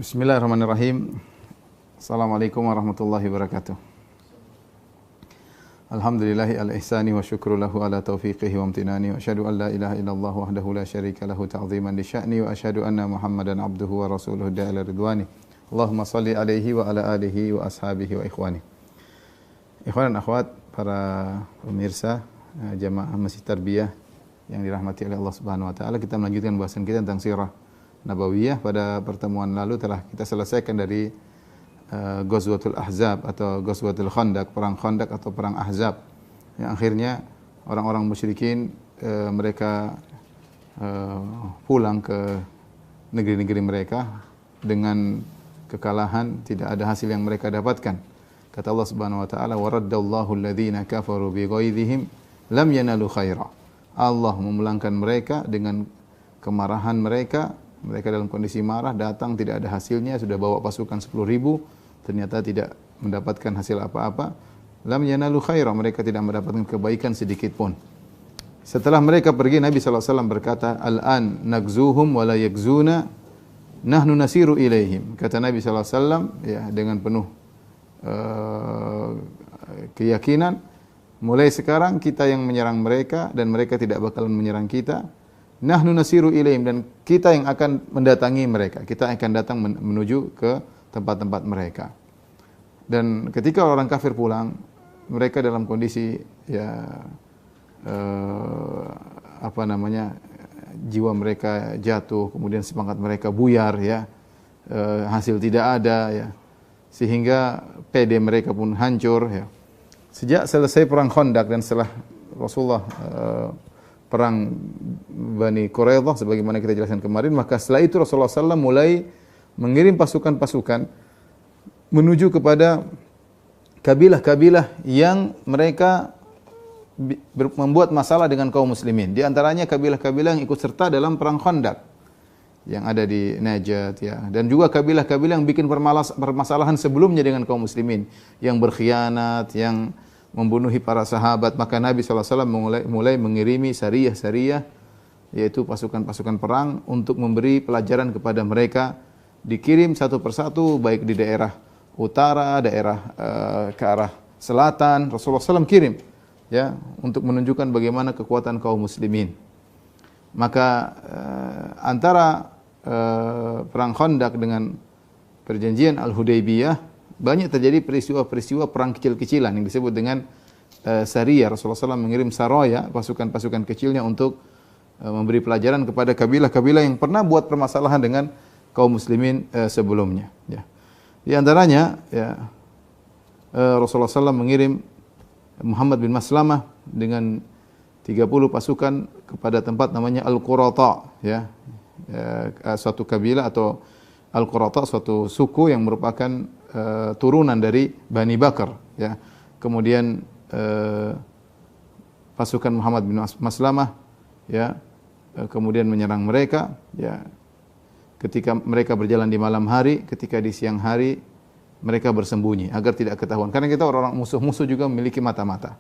Bismillahirrahmanirrahim. Assalamualaikum warahmatullahi wabarakatuh. Alhamdulillahi al-ihsani wa syukru lahu ala taufiqihi wa amtinani wa asyhadu an la ilaha illallah wahdahu la syarika lahu ta'ziman li sya'ni wa asyhadu anna Muhammadan abduhu wa rasuluhu da'ila ridwani. Allahumma salli alaihi wa ala alihi wa ashabihi wa ikhwani. Ikhwan dan akhwat, para pemirsa jamaah Masjid Tarbiyah yang dirahmati oleh Allah Subhanahu wa taala, kita melanjutkan bahasan kita tentang sirah Nabawiyah. Pada pertemuan lalu telah kita selesaikan dari Ghazwatul Ahzab atau Ghazwatul Khandaq, perang Khandaq atau perang Ahzab. Yang akhirnya orang-orang musyrikin mereka pulang ke negeri-negeri mereka dengan kekalahan, tidak ada hasil yang mereka dapatkan. Kata Allah Subhanahu wa taala, "Wa raddallahu alladhina kafaru bi ghaidhihim lam yanalu khaira." Allah memulangkan mereka dengan kemarahan mereka. Mereka dalam kondisi marah, datang tidak ada hasilnya, sudah bawa pasukan 10.000, ternyata tidak mendapatkan hasil apa-apa. Lam yanalu khaira, mereka tidak mendapatkan kebaikan sedikit pun. Setelah mereka pergi, Nabi SAW berkata, "Al-an nagzuhum wa la yakzuna, nahnu nasiru ilaihim." Kata Nabi SAW ya, dengan penuh keyakinan, mulai sekarang kita yang menyerang mereka dan mereka tidak bakalan menyerang kita. Nahnu nasiru ilaihim, dan kita yang akan mendatangi mereka. Kita akan datang menuju ke tempat-tempat mereka. Dan ketika orang kafir pulang, mereka dalam kondisi ya jiwa mereka jatuh, kemudian semangat mereka buyar ya. Hasil tidak ada ya. Sehingga pede mereka pun hancur ya. Sejak selesai perang Khandaq dan setelah Rasulullah perang Bani Quraidah sebagaimana kita jelaskan kemarin, maka setelah itu Rasulullah SAW mulai mengirim pasukan-pasukan menuju kepada kabilah-kabilah yang mereka membuat masalah dengan kaum muslimin. Di antaranya kabilah-kabilah yang ikut serta dalam perang Khandaq yang ada di Najd ya, dan juga kabilah-kabilah yang bikin permasalahan sebelumnya dengan kaum muslimin, yang berkhianat, yang membunuhi para sahabat. Maka Nabi SAW mulai mengirimi sariyah-sariyah, yaitu pasukan-pasukan perang, untuk memberi pelajaran kepada mereka. Dikirim satu persatu, baik di daerah utara, daerah ke arah selatan, Rasulullah SAW kirim ya, untuk menunjukkan bagaimana kekuatan kaum muslimin. Maka antara perang Khandaq dengan perjanjian Al-Hudaybiyah banyak terjadi peristiwa-peristiwa perang kecil-kecilan yang disebut dengan sariyah. Rasulullah SAW mengirim saraya, pasukan-pasukan kecilnya, untuk memberi pelajaran kepada kabilah-kabilah yang pernah buat permasalahan dengan kaum muslimin sebelumnya. Ya. Di antaranya, ya, Rasulullah SAW mengirim Muhammad bin Maslamah dengan 30 pasukan kepada tempat namanya Al-Qurata, ya, suatu kabilah atau Al-Qurata, suatu suku yang merupakan turunan dari Bani Bakar ya. Kemudian pasukan Muhammad bin Maslamah ya kemudian menyerang mereka ya. Ketika mereka berjalan di malam hari, ketika di siang hari mereka bersembunyi agar tidak ketahuan. Karena kita orang musuh-musuh juga memiliki mata-mata.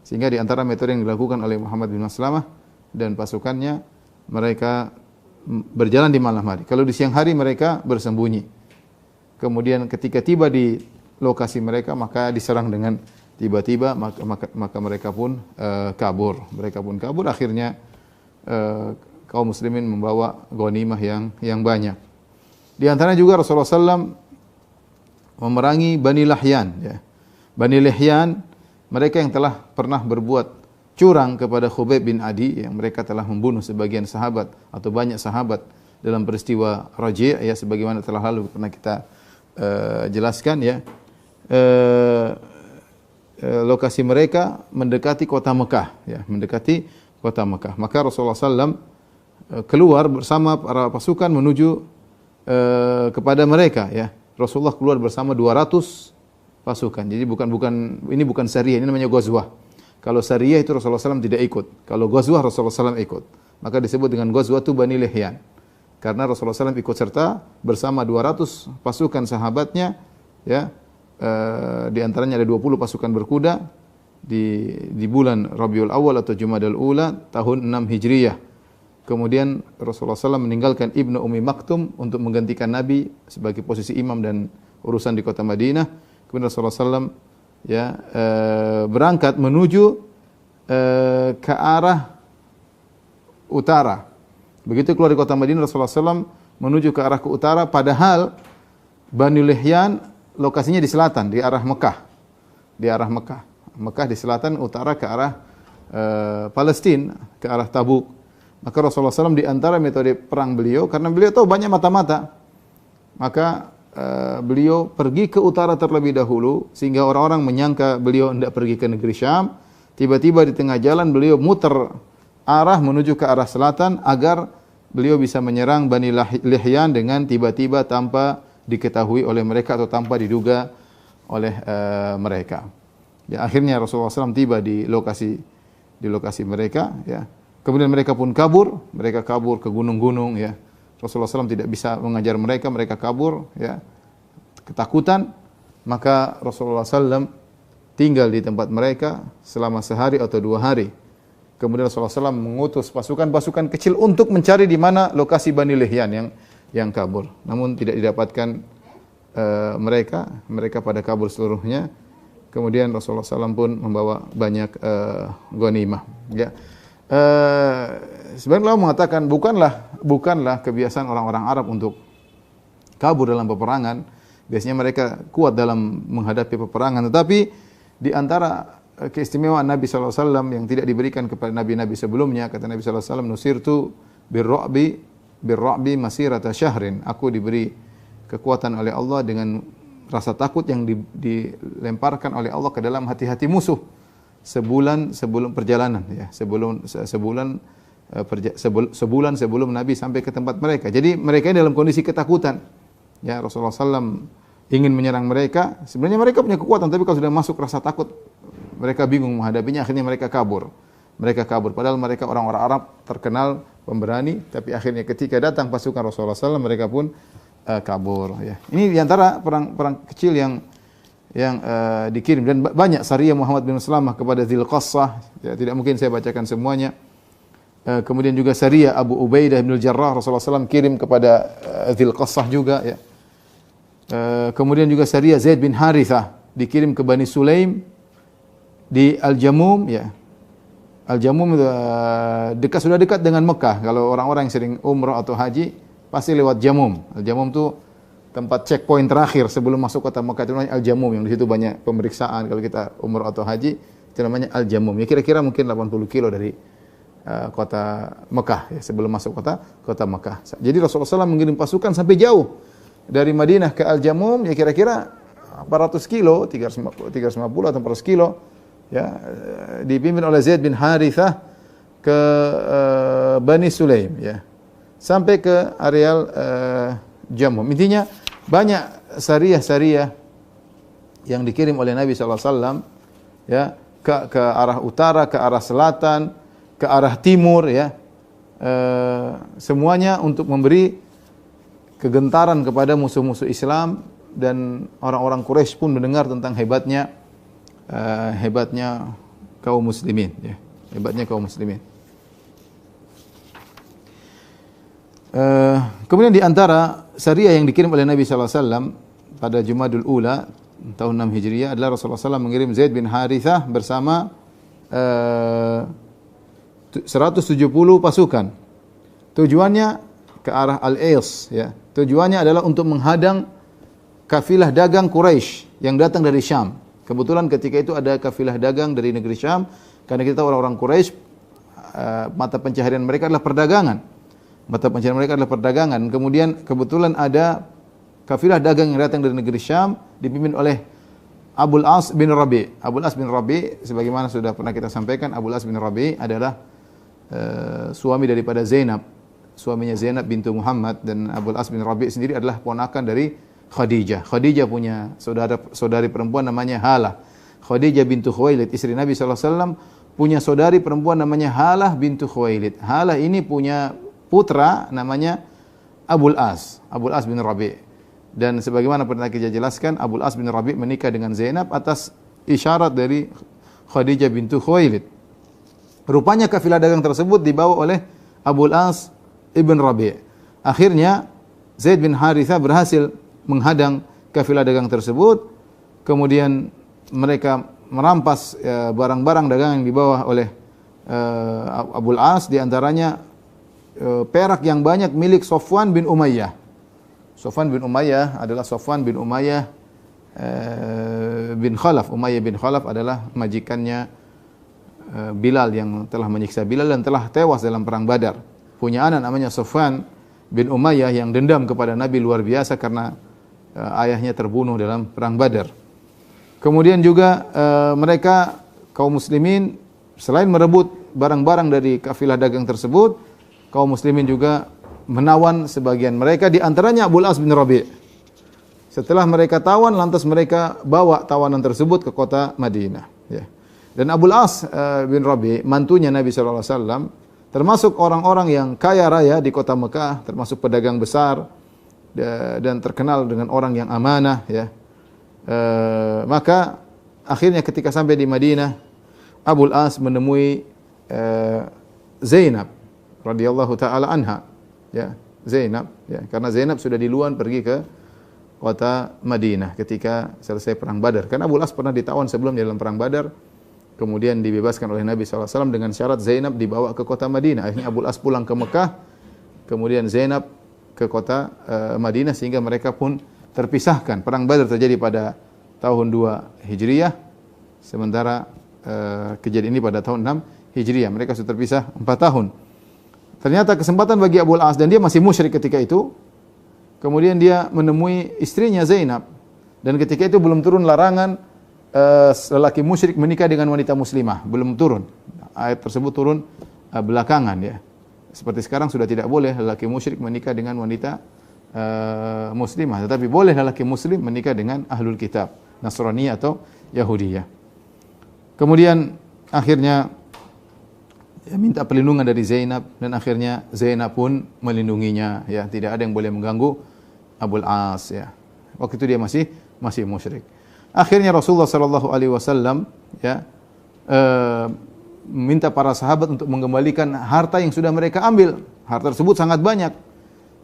Sehingga di antara metode yang dilakukan oleh Muhammad bin Maslamah dan pasukannya, mereka berjalan di malam hari. Kalau di siang hari mereka bersembunyi. Kemudian ketika tiba di lokasi mereka, maka diserang dengan tiba-tiba, maka mereka pun kabur. Mereka pun kabur. Akhirnya kaum muslimin membawa ghanimah yang banyak. Di antaranya juga Rasulullah SAW memerangi Bani Lahyan. Ya. Bani Lahyan, mereka yang telah pernah berbuat curang kepada Khubayb bin Adi, yang mereka telah membunuh sebagian sahabat atau banyak sahabat dalam peristiwa Raji', ya, sebagaimana telah lalu pernah kita jelaskan ya. Lokasi mereka mendekati kota Mekah ya, mendekati kota Mekah. Maka Rasulullah SAW keluar bersama para pasukan menuju kepada mereka ya. Rasulullah keluar bersama 200 pasukan. Jadi ini bukan sariyah, ini namanya ghazwah. Kalau sariyah itu Rasulullah SAW tidak ikut. Kalau ghazwah Rasulullah SAW ikut. Maka disebut dengan ghazwatu Bani Lahyan. Karena Rasulullah SAW ikut serta bersama 200 pasukan sahabatnya ya. Di antaranya ada 20 pasukan berkuda di bulan Rabiul Awal atau Jumadal Ula tahun 6 Hijriyah. Kemudian Rasulullah SAW meninggalkan Ibnu Ummi Maktum untuk menggantikan Nabi sebagai posisi imam dan urusan di kota Madinah. Kemudian Rasulullah SAW berangkat menuju ke arah utara. Begitu keluar dari kota Madinah, Rasulullah SAW menuju ke arah ke utara, padahal Bani Lihyan lokasinya di selatan, di arah Mekah. Di arah Mekah. Mekah di selatan, utara ke arah Palestina, ke arah Tabuk. Maka Rasulullah SAW di antara metode perang beliau, karena beliau tahu banyak mata-mata, maka beliau pergi ke utara terlebih dahulu, sehingga orang-orang menyangka beliau hendak pergi ke negeri Syam. Tiba-tiba di tengah jalan beliau muter arah menuju ke arah selatan, agar beliau bisa menyerang Bani Lihyan dengan tiba-tiba tanpa diketahui oleh mereka atau tanpa diduga oleh mereka. Ya, akhirnya Rasulullah SAW tiba di lokasi mereka, ya. Kemudian mereka pun kabur, mereka kabur ke gunung-gunung, ya. Rasulullah SAW tidak bisa mengajar mereka, mereka kabur, ya, ketakutan. Maka Rasulullah SAW tinggal di tempat mereka selama sehari atau 2 hari. Kemudian Rasulullah SAW mengutus pasukan-pasukan kecil untuk mencari di mana lokasi Bani Lihyan yang kabur. Namun tidak didapatkan mereka pada kabur seluruhnya. Kemudian Rasulullah SAW pun membawa banyak ghanimah, ya. Sebenarnya Allah mengatakan bukanlah kebiasaan orang-orang Arab untuk kabur dalam peperangan. Biasanya mereka kuat dalam menghadapi peperangan, tetapi di antara keistimewaan Nabi SAW yang tidak diberikan kepada nabi-nabi sebelumnya, kata Nabi SAW, nusirtu birru'bi masirata syahrin. Aku diberi kekuatan oleh Allah dengan rasa takut yang dilemparkan oleh Allah ke dalam hati-hati musuh sebulan sebelum perjalanan, ya, sebulan sebelum Nabi sampai ke tempat mereka. Jadi mereka ini dalam kondisi ketakutan. Ya, Rasulullah SAW ingin menyerang mereka. Sebenarnya mereka punya kekuatan, tapi kalau sudah masuk rasa takut, mereka bingung menghadapinya. Akhirnya mereka kabur. Padahal mereka orang-orang Arab terkenal pemberani, tapi akhirnya ketika datang pasukan Rasulullah SAW, mereka pun kabur. Ya. Ini diantara perang kecil yang dikirim, dan banyak Sariyah Muhammad bin Salamah kepada Dzil Qassah, ya, tidak mungkin saya bacakan semuanya. Kemudian juga Sariyah Abu Ubaidah bin Jarrah Rasulullah SAW kirim kepada Dzil Qassah juga, ya. Kemudian juga Sariyah Zaid bin Harithah dikirim ke Bani Sulaim di Al-Jamum, ya. Al-Jamum sudah dekat dengan Mekah. Kalau orang-orang yang sering umrah atau haji pasti lewat Jamum. Al-Jamum itu tempat checkpoint terakhir sebelum masuk kota Mekah, itu namanya Al-Jamum, yang di situ banyak pemeriksaan kalau kita umrah atau haji, itu namanya Al-Jamum. Ya, kira-kira mungkin 80 kilo dari kota Mekah, ya, sebelum masuk kota Mekah. Jadi Rasulullah SAW mengirim pasukan sampai jauh dari Madinah ke Al-Jamum, ya kira-kira 400 kilo, 350 atau 400 kilo, ya, dipimpin oleh Zaid bin Harithah ke Bani Sulaim, ya, sampai ke areal Jamum. Intinya banyak sariyah-sariyah yang dikirim oleh Nabi SAW, ya, ke arah utara, ke arah selatan, ke arah timur, ya, semuanya untuk memberi kegentaran kepada musuh-musuh Islam, dan orang-orang Quraisy pun mendengar tentang hebatnya kaum muslimin, ya, hebatnya kaum muslimin. Kemudian di antara sariyah yang dikirim oleh Nabi SAW pada Jumadul Ula tahun 6 Hijriah adalah Rasulullah SAW mengirim Zaid bin Harithah bersama 170 pasukan. Tujuannya ke arah Al-Ais, ya. Tujuannya adalah untuk menghadang kafilah dagang Quraisy yang datang dari Syam. Kebetulan ketika itu ada kafilah dagang dari negeri Syam, karena kita orang-orang Quraisy mata pencaharian mereka adalah perdagangan. Kemudian kebetulan ada kafilah dagang yang datang dari negeri Syam dipimpin oleh Abul As bin Rabi. Abul As bin Rabi, sebagaimana sudah pernah kita sampaikan, Abul As bin Rabi adalah suami daripada Zainab, suaminya Zainab bintu Muhammad, dan Abul As bin Rabi sendiri adalah ponakan dari Khadijah. Khadijah punya saudari perempuan namanya Halah. Khadijah bintu Khuwailid, istri Nabi SAW, punya saudari perempuan namanya Halah bintu Khuwailid. Halah ini punya putra namanya Abul As bin Rabi. Dan sebagaimana pernah kita jelaskan, Abul As bin Rabi menikah dengan Zainab atas isyarat dari Khadijah bintu Khuwailid. Rupanya kafilah dagang tersebut dibawa oleh Abul As ibn Rabi'. Akhirnya Zaid bin Harithah berhasil menghadang kafilah dagang tersebut. Kemudian mereka merampas barang-barang dagang yang dibawa oleh Abul As, di antaranya perak yang banyak milik Safwan bin Umayyah. Safwan bin Umayyah adalah Safwan bin Umayyah bin Khalaf. Umayyah bin Khalaf adalah majikannya Bilal yang telah menyiksa Bilal dan telah tewas dalam perang Badar. Punya anak namanya Safwan bin Umayyah yang dendam kepada Nabi luar biasa karena ayahnya terbunuh dalam perang Badar. Kemudian juga mereka kaum muslimin selain merebut barang-barang dari kafilah dagang tersebut, kaum muslimin juga menawan sebagian mereka, di antaranya Abul As bin Rabi'. Setelah mereka tawan, lantas mereka bawa tawanan tersebut ke kota Madinah. Ya. Dan Abul As bin Rabi', mantunya Nabi SAW, termasuk orang-orang yang kaya raya di kota Mekah, termasuk pedagang besar dan terkenal dengan orang yang amanah. Ya. Maka akhirnya ketika sampai di Madinah, Abul As menemui Zainab radhiyallahu taala anha, ya, Zainab, ya, karena Zainab sudah duluan pergi ke kota Madinah ketika selesai perang Badar. Karena Abul As pernah ditawan sebelumnya dalam perang Badar, kemudian dibebaskan oleh Nabi SAW dengan syarat Zainab dibawa ke kota Madinah. Akhirnya Abul As pulang ke Mekah, kemudian Zainab ke kota Madinah, sehingga mereka pun terpisahkan. Perang Badar terjadi pada tahun 2 Hijriah, sementara kejadian ini pada tahun 6 Hijriah. Mereka sudah terpisah 4 tahun. Ternyata kesempatan bagi Abul As, dan dia masih musyrik ketika itu. Kemudian dia menemui istrinya Zainab, dan ketika itu belum turun larangan lelaki musyrik menikah dengan wanita muslimah, belum turun. Ayat tersebut turun belakangan, ya. Seperti sekarang sudah tidak boleh lelaki musyrik menikah dengan wanita muslimah, tetapi boleh lelaki muslim menikah dengan ahlul kitab, Nasrani atau Yahudiyah. Kemudian akhirnya minta perlindungan dari Zainab, dan akhirnya Zainab pun melindunginya, ya, tidak ada yang boleh mengganggu Abul As, ya. Waktu itu dia masih musyrik. Akhirnya Rasulullah sallallahu alaihi wasallam, ya, minta para sahabat untuk mengembalikan harta yang sudah mereka ambil. Harta tersebut sangat banyak,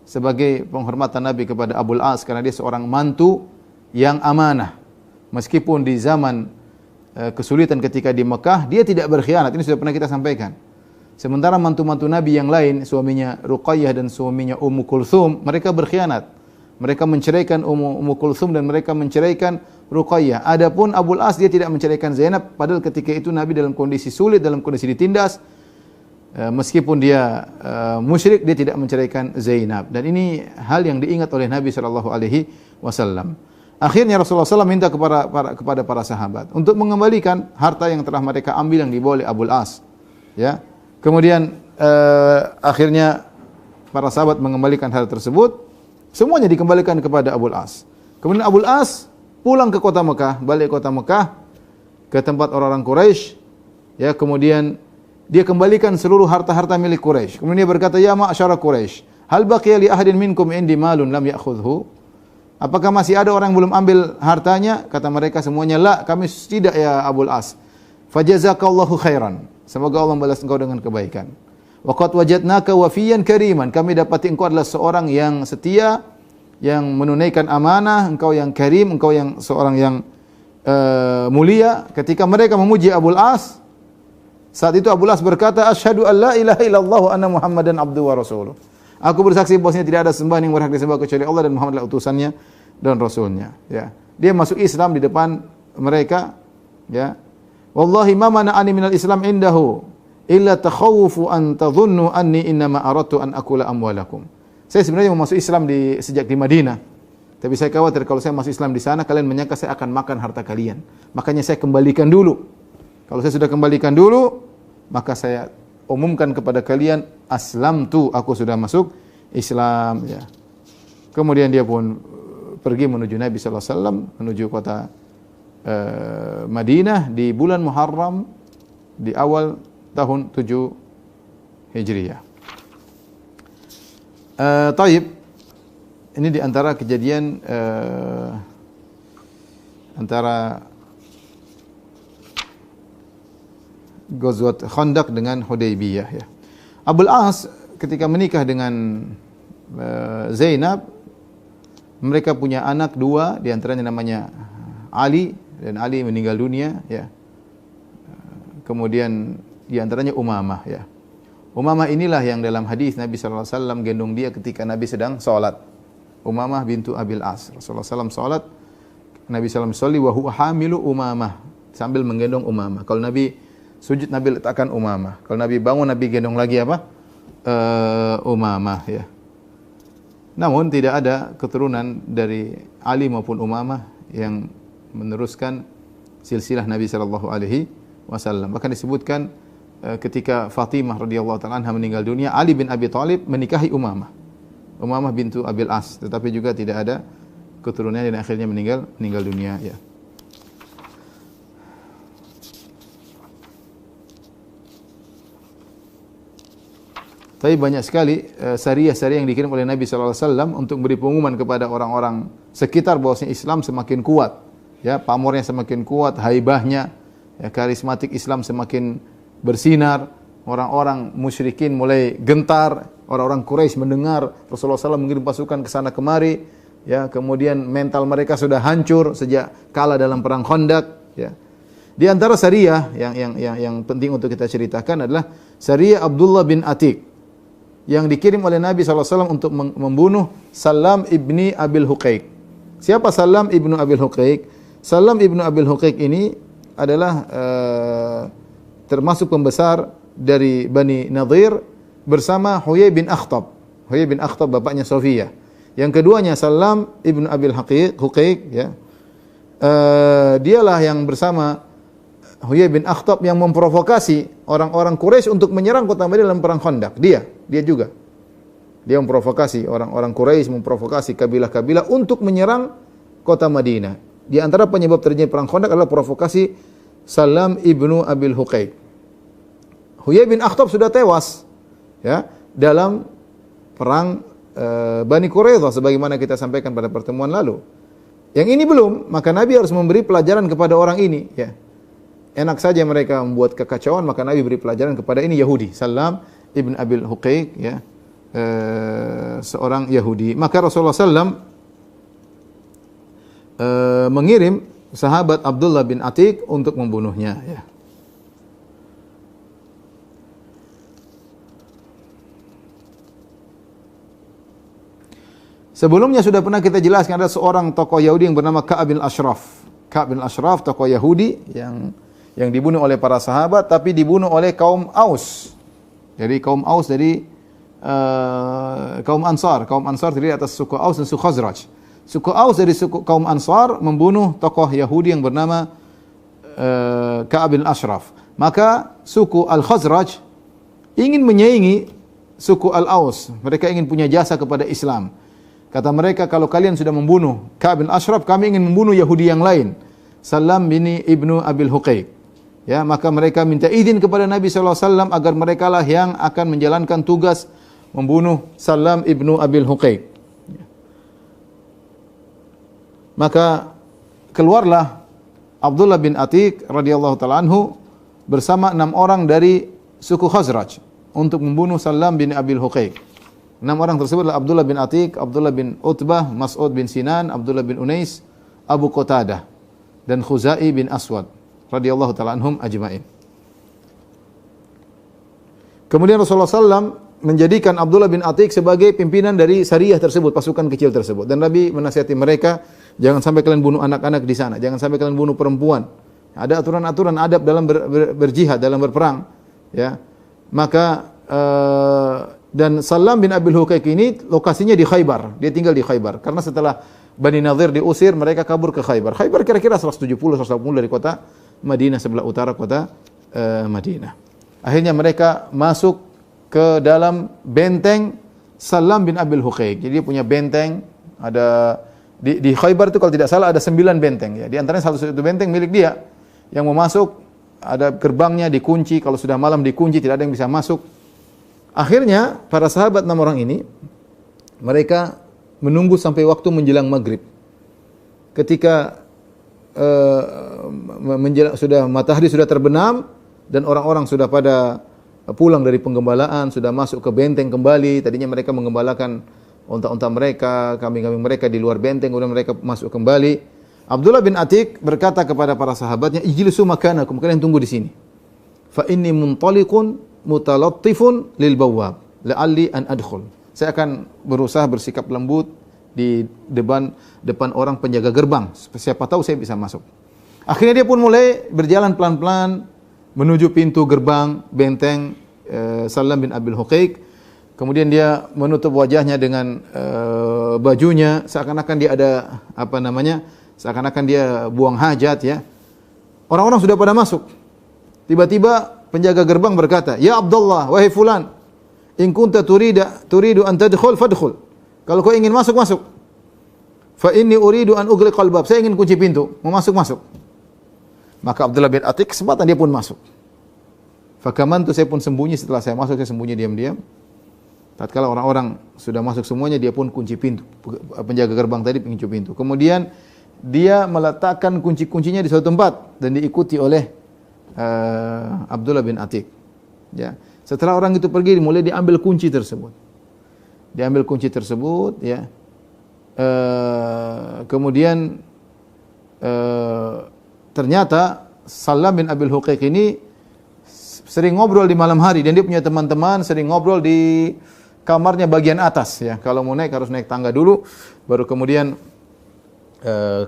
sebagai penghormatan Nabi kepada Abul As karena dia seorang mantu yang amanah. Meskipun di zaman kesulitan ketika di Mekah, dia tidak berkhianat. Ini sudah pernah kita sampaikan. Sementara mantu-mantu Nabi yang lain, suaminya Ruqayyah dan suaminya Ummu Kulthum, mereka berkhianat. Mereka menceraikan Ummu Kulthum dan mereka menceraikan Ruqayyah. Adapun Abul As, dia tidak menceraikan Zainab, padahal ketika itu Nabi dalam kondisi sulit, dalam kondisi ditindas. Meskipun dia musyrik, dia tidak menceraikan Zainab. Dan ini hal yang diingat oleh Nabi SAW. Akhirnya Rasulullah SAW minta kepada para sahabat untuk mengembalikan harta yang telah mereka ambil yang dibawa oleh Abul As. Ya. Kemudian akhirnya para sahabat mengembalikan hal tersebut. Semuanya dikembalikan kepada Abul As. Kemudian Abul As pulang ke kota Mekah, balik kota Mekah ke tempat orang-orang Quraisy. Ya, kemudian dia kembalikan seluruh harta-harta milik Quraisy. Kemudian dia berkata, "Ya ma'syara Quraisy, hal baqiya li ahadin minkum indi malun lam ya'khudhu?" Apakah masih ada orang yang belum ambil hartanya? Kata mereka semuanya, "La, kami tidak ya Abul As." "Fajazakallahu khairan." Semoga Allah membalas engkau dengan kebaikan. "Wa qad wajadnaka wafiyan kariman." Kami dapati engkau adalah seorang yang setia, yang menunaikan amanah, engkau yang karim, engkau yang seorang yang mulia. Ketika mereka memuji Abul As, saat itu Abul As berkata, "Asyhadu an la ilaha illallah wa anna Muhammadan abduhu wa rasuluh." Aku bersaksi bahwasanya tidak ada sembahan yang berhak disembah kecuali Allah dan Muhammad adalah utusannya dan rasulnya. Ya. Dia masuk Islam di depan mereka, ya. "Wallahi ma mana'ani minal Islam indahu illa takhawufu an tadhunnu anni innama aradtu an akula amwalakum." Saya sebenarnya mau masuk Islam sejak di Madinah. Tapi saya khawatir kalau saya masuk Islam di sana, kalian menyangka saya akan makan harta kalian. Makanya saya kembalikan dulu. Kalau saya sudah kembalikan dulu, maka saya umumkan kepada kalian, aslamtu, aku sudah masuk Islam. Ya. Kemudian dia pun pergi menuju Nabi SAW, menuju kota Madinah di bulan Muharram di awal tahun 7 Hijriah. Taib, ini di antara kejadian antara Ghazwat Khandaq dengan Hudaybiyah, ya. Abul As ketika menikah dengan Zainab, mereka punya anak dua, di antaranya namanya Ali, dan Ali meninggal dunia, ya. Kemudian di antaranya Umamah, ya. Umamah inilah yang dalam hadis Nabi sallallahu alaihi wasallam gendong dia ketika Nabi sedang salat. Umamah bintu Abil As. Rasulullah SAW salat, Nabi sallallahu alaihi wasallam wa huwa hamilu Umamah, sambil menggendong Umamah. Kalau Nabi sujud, Nabi letakkan Umamah. Kalau Nabi bangun, Nabi gendong lagi apa? Umamah, ya. Namun tidak ada keturunan dari Ali maupun Umamah yang meneruskan silsilah Nabi sallallahu alaihi wasallam. Bahkan disebutkan ketika Fatimah radhiyallahu taala anha meninggal dunia, Ali bin Abi Thalib menikahi Umamah. Umamah bintu Abil As, tetapi juga tidak ada keturunannya dan akhirnya meninggal dunia, ya. Tapi banyak sekali syariah-syariah yang dikirim oleh Nabi sallallahu alaihi wasallam untuk beri pengumuman kepada orang-orang sekitar bahwasanya Islam semakin kuat, ya, pamornya semakin kuat, haibahnya, ya, karismatik Islam semakin bersinar, orang-orang musyrikin mulai gentar, orang-orang Quraisy mendengar Rasulullah SAW mengirim pasukan ke sana kemari, ya, kemudian mental mereka sudah hancur sejak kalah dalam perang Khandaq, ya. Di antara syariah yang penting untuk kita ceritakan adalah syariah Abdullah bin Atiq yang dikirim oleh Nabi SAW untuk membunuh Salam ibni Abil Huqaiq. Siapa Salam ibnu Abil Huqaiq? Salam ibnu Abil Huqaiq ini adalah termasuk pembesar dari Bani Nadir bersama Huyai bin Akhtab. Huyai bin Akhtab bapaknya Sofiyah. Yang keduanya Salam ibnu Abil Huqaiq, ya. Dialah yang bersama Huyai bin Akhtab yang memprovokasi orang-orang Quraisy untuk menyerang kota Madinah dalam perang Khandaq. Dia juga. Dia memprovokasi orang-orang Quraisy, memprovokasi kabilah-kabilah untuk menyerang kota Madinah. Di antara penyebab terjadinya perang Khandaq adalah provokasi Salam ibnu Abil Huqaiq. Huyai bin Akhtab sudah tewas, ya, dalam perang Bani Quraidah sebagaimana kita sampaikan pada pertemuan lalu. Yang ini belum, maka Nabi harus memberi pelajaran kepada orang ini, ya. Enak saja mereka membuat kekacauan, maka Nabi beri pelajaran kepada ini Yahudi, Salam ibn Abil Huqaiq, ya, seorang Yahudi. Maka Rasulullah SAW mengirim sahabat Abdullah bin Atiq untuk membunuhnya, ya. Sebelumnya sudah pernah kita jelaskan ada seorang tokoh Yahudi yang bernama Ka'ab bin Ashraf. Ka'ab bin Ashraf, tokoh Yahudi yang dibunuh oleh para sahabat, tapi dibunuh oleh kaum Aus. Jadi kaum Aus dari kaum Ansar. Kaum Ansar terdiri atas suku Aus dan suku Khazraj. Suku Aus dari suku kaum Ansar membunuh tokoh Yahudi yang bernama Ka'ab bin Ashraf. Maka suku Al-Khazraj ingin menyaingi suku Al-Aus. Mereka ingin punya jasa kepada Islam. Kata mereka, kalau kalian sudah membunuh Ka'ab bin Ashraf, kami ingin membunuh Yahudi yang lain, Salam bin ibnu Abil Huqaiq. Ya, maka mereka minta izin kepada Nabi SAW agar mereka lah yang akan menjalankan tugas membunuh Salam ibnu Abil Huqaiq. Maka keluarlah Abdullah bin Atiq radhiyallahu taala anhu bersama 6 orang dari suku Khazraj untuk membunuh Salam bin Abil Huqaiq. 6 orang tersebut adalah Abdullah bin Atiq, Abdullah bin Utbah, Mas'ud bin Sinan, Abdullah bin Unais, Abu Qatadah, dan Khuzai bin Aswad radhiyallahu taala anhum ajma'in. Kemudian Rasulullah SAW menjadikan Abdullah bin Atiq sebagai pimpinan dari Sariyah tersebut, pasukan kecil tersebut. Dan Nabi menasihati mereka, jangan sampai kalian bunuh anak-anak di sana, jangan sampai kalian bunuh perempuan. Ada aturan-aturan adab dalam berjihad, dalam berperang, ya. Maka dan Salam bin Abil Huqaiq ini lokasinya di Khaybar. Dia tinggal di Khaybar. Karena setelah Bani Nadir diusir, mereka kabur ke Khaybar. Khaybar kira-kira 170-180 dari kota Madinah, sebelah utara kota Madinah. Akhirnya mereka masuk ke dalam benteng Salam bin Abil Huqaiq. Jadi dia punya benteng, ada di Khaybar itu kalau tidak salah ada 9 benteng, ya. Di antaranya satu benteng milik dia. Yang mau masuk ada gerbangnya dikunci, kalau sudah malam dikunci, tidak ada yang bisa masuk. Akhirnya para sahabat 6 orang ini mereka menunggu sampai waktu menjelang maghrib. Ketika matahari sudah terbenam dan orang-orang sudah pada pulang dari penggembalaan, sudah masuk ke benteng kembali. Tadinya mereka menggembalakan unta-unta mereka, kambing-kambing mereka di luar benteng, kemudian mereka masuk kembali. Abdullah bin Atiq berkata kepada para sahabatnya, "Ijlisu makanakum, kalian tunggu di sini. Fa inni muntaliqun mutalattifun lil bawwab, la'alli an adkhul." Saya akan berusaha bersikap lembut di depan orang penjaga gerbang. Siapa tahu saya bisa masuk. Akhirnya dia pun mulai berjalan pelan-pelan menuju pintu gerbang benteng Salam bin Abil Huqaiq. Kemudian dia menutup wajahnya dengan bajunya, seakan-akan dia ada seakan-akan dia buang hajat ya. Orang-orang sudah pada masuk. Tiba-tiba penjaga gerbang berkata, "Ya Abdullah, wahai fulan, in kunta turidu an tadkhul fadkhul." Kalau kau ingin masuk, masuk. Fa inni uridu an ughliqal bab. Saya ingin kunci pintu, mau masuk, masuk. Maka Abdullah bin Atiq kesempatan dia pun masuk. Fakamantu, saya pun sembunyi, setelah saya masuk saya sembunyi diam-diam. Tatkala orang-orang sudah masuk semuanya, dia pun kunci pintu. Penjaga gerbang tadi kunci pintu. Kemudian dia meletakkan kunci-kuncinya di suatu tempat dan diikuti oleh Abdullah bin Atiq. Ya. Setelah orang itu pergi, mulai diambil kunci tersebut. Diambil kunci tersebut, ya. Kemudian ternyata Salam bin Abil Huqaiq ini sering ngobrol di malam hari dan dia punya teman-teman sering ngobrol di kamarnya bagian atas ya. Kalau mau naik harus naik tangga dulu baru kemudian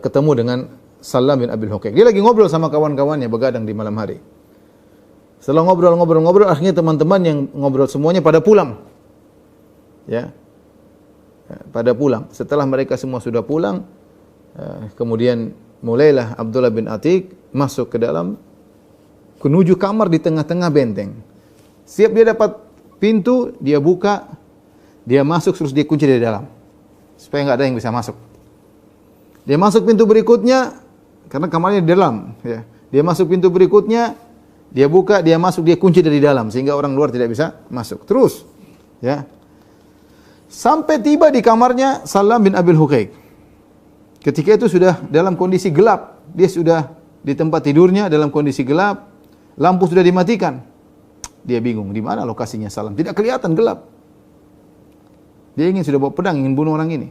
ketemu dengan Salam bin Abil Huqaiq. Dia lagi ngobrol sama kawan-kawannya begadang di malam hari. Setelah ngobrol akhirnya teman-teman yang ngobrol semuanya pada pulang. Ya. Pada pulang. Setelah mereka semua sudah pulang, kemudian mulailah Abdullah bin Atiq masuk ke dalam menuju kamar di tengah-tengah benteng. Siap dia dapat pintu, dia buka, dia masuk terus dia kunci dari dalam. Supaya enggak ada yang bisa masuk. Dia masuk pintu berikutnya karena kamarnya di dalam, ya. Dia masuk pintu berikutnya, dia buka, dia masuk, dia kunci dari dalam sehingga orang luar tidak bisa masuk. Terus, ya. Sampai tiba di kamarnya Salam bin Abil Huqaiq. Ketika itu sudah dalam kondisi gelap. Dia sudah di tempat tidurnya dalam kondisi gelap. Lampu sudah dimatikan. Dia bingung, di mana lokasinya Salam? Tidak kelihatan, gelap. Dia sudah bawa pedang, ingin bunuh orang ini.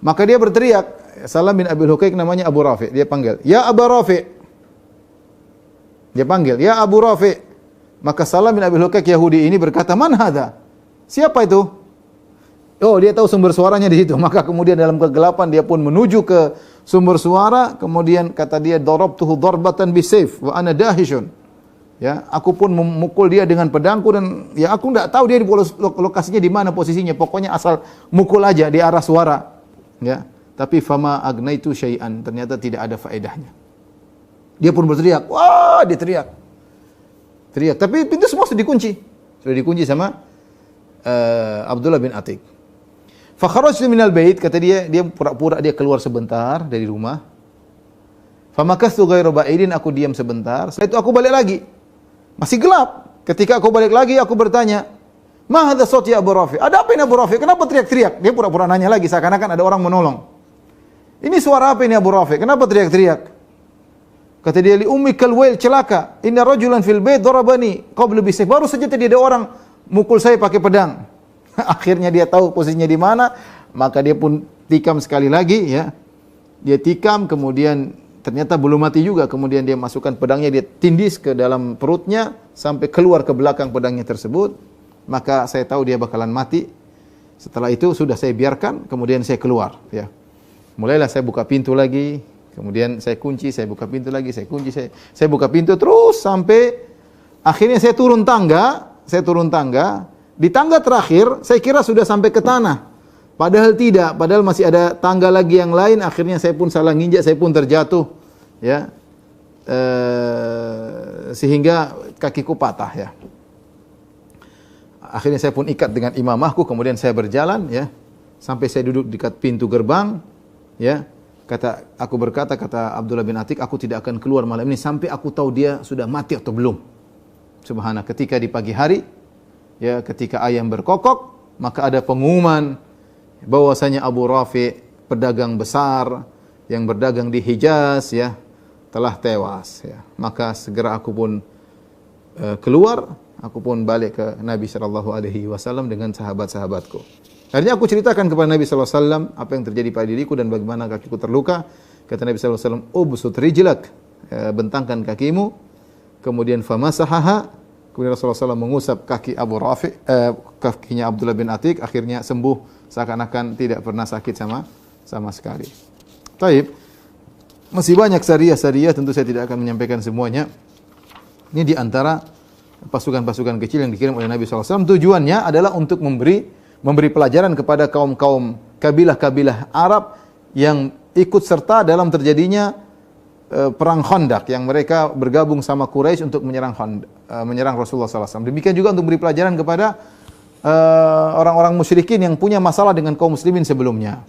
Maka dia berteriak. Salam bin Abil Huqaiq namanya Abu Rafi. Dia panggil, "Ya Abu Rafi." Dia panggil, "Ya Abu Rafi." Maka Salam bin Abil Huqaiq Yahudi ini berkata, "Man hadha?" Siapa itu? Oh, dia tahu sumber suaranya di situ. Maka kemudian dalam kegelapan dia pun menuju ke sumber suara. Kemudian kata dia, "Darabtuhu darbatan bisayf wa ana dahishun." Ya, aku pun memukul dia dengan pedangku dan ya aku enggak tahu dia di lokasinya di mana posisinya. Pokoknya asal mukul aja di arah suara. Ya, tapi fama agnaitu syai'an. Ternyata tidak ada faedahnya. Dia pun berteriak. Wah, dia teriak. Teriak. Tapi pintu semua sudah dikunci. Sudah dikunci sama Abdullah bin Atiq. Fa kharajtu minal bait, kata dia pura-pura dia keluar sebentar dari rumah. Fa makastu ghairu ba'idin, aku diam sebentar. Setelah itu aku balik lagi. Masih gelap. Ketika aku balik lagi aku bertanya, "Ma hadha sawt ya Abu Rafi?" Ada apa ini Abu Rafi? Kenapa teriak-teriak? Dia pura-pura nanya lagi seakan-akan ada orang menolong. Ini suara apa ini Abu Rafi? Kenapa teriak-teriak? Kata dia, "Li ummikal wail, celaka. Inna rajulan fil bait darabani qabla bisayf." Baru saja tadi ada orang mukul saya pakai pedang. Akhirnya dia tahu posisinya di mana, maka dia pun tikam sekali lagi ya. Dia tikam kemudian ternyata belum mati juga, kemudian dia masukkan pedangnya, dia tindis ke dalam perutnya sampai keluar ke belakang pedangnya tersebut. Maka saya tahu dia bakalan mati. Setelah itu sudah saya biarkan, kemudian saya keluar ya. Mulailah saya buka pintu lagi, kemudian saya kunci, saya buka pintu lagi, saya kunci, saya buka pintu terus sampai akhirnya saya turun tangga. Di tangga terakhir, saya kira sudah sampai ke tanah. Padahal tidak, padahal masih ada tangga lagi yang lain. Akhirnya saya pun salah nginjak, saya pun terjatuh. Ya, sehingga kakiku patah ya. Akhirnya saya pun ikat dengan imamahku, kemudian saya berjalan ya. Sampai saya duduk dekat pintu gerbang. Ya, aku berkata, kata Abdullah bin Atiq, aku tidak akan keluar malam ini sampai aku tahu dia sudah mati atau belum. Subhanallah, ketika di pagi hari, ya, ketika ayam berkokok, maka ada pengumuman bahwasanya Abu Rafi, pedagang besar yang berdagang di Hijaz, ya, telah tewas. Ya. Maka segera aku pun keluar. aku pun balik ke Nabi sallallahu alaihi wasallam dengan sahabat-sahabatku. Akhirnya aku ceritakan kepada Nabi sallallahu alaihi wasallam apa yang terjadi pada diriku dan bagaimana kakiku terluka. Kata Nabi sallallahu alaihi wasallam, "Ubsut rijlak." Bentangkan kakimu. Kemudian famasahaha. Kemudian Rasulullah SAW mengusap kaki Abu Rafi, kakinya Abdullah bin Atiq, akhirnya sembuh seakan-akan tidak pernah sakit sama sekali. Taib, masih banyak syariah-syariah, tentu saya tidak akan menyampaikan semuanya. Ini di antara pasukan-pasukan kecil yang dikirim oleh Nabi SAW. Tujuannya adalah untuk memberi pelajaran kepada kaum-kaum kabilah-kabilah Arab yang ikut serta dalam terjadinya perang Khandaq, yang mereka bergabung sama Quraisy untuk menyerang Rasulullah SAW. Demikian juga untuk beri pelajaran kepada orang-orang musyrikin yang punya masalah dengan kaum muslimin sebelumnya.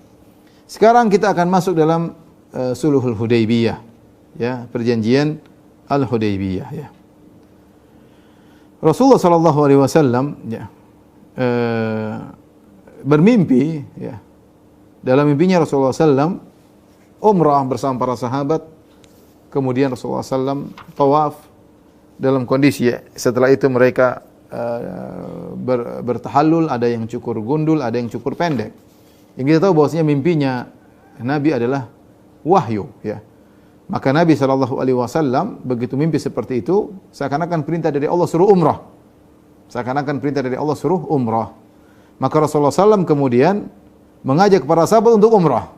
Sekarang kita akan masuk dalam Sulhul Hudaybiyah, ya, perjanjian Al-Hudaybiyah, ya. Rasulullah sallallahu alaihi wasallam, ya, bermimpi, ya. Dalam mimpinya Rasulullah SAW umrah bersama para sahabat. Kemudian Rasulullah SAW tawaf dalam kondisi, ya, setelah itu mereka bertahallul, ada yang cukur gundul, ada yang cukur pendek. Yang kita tahu bahwasanya mimpinya Nabi adalah wahyu, ya. Maka Nabi SAW begitu mimpi seperti itu, seakan-akan perintah dari Allah suruh umrah. Seakan-akan perintah dari Allah suruh umrah. Maka Rasulullah SAW kemudian mengajak para sahabat untuk umrah.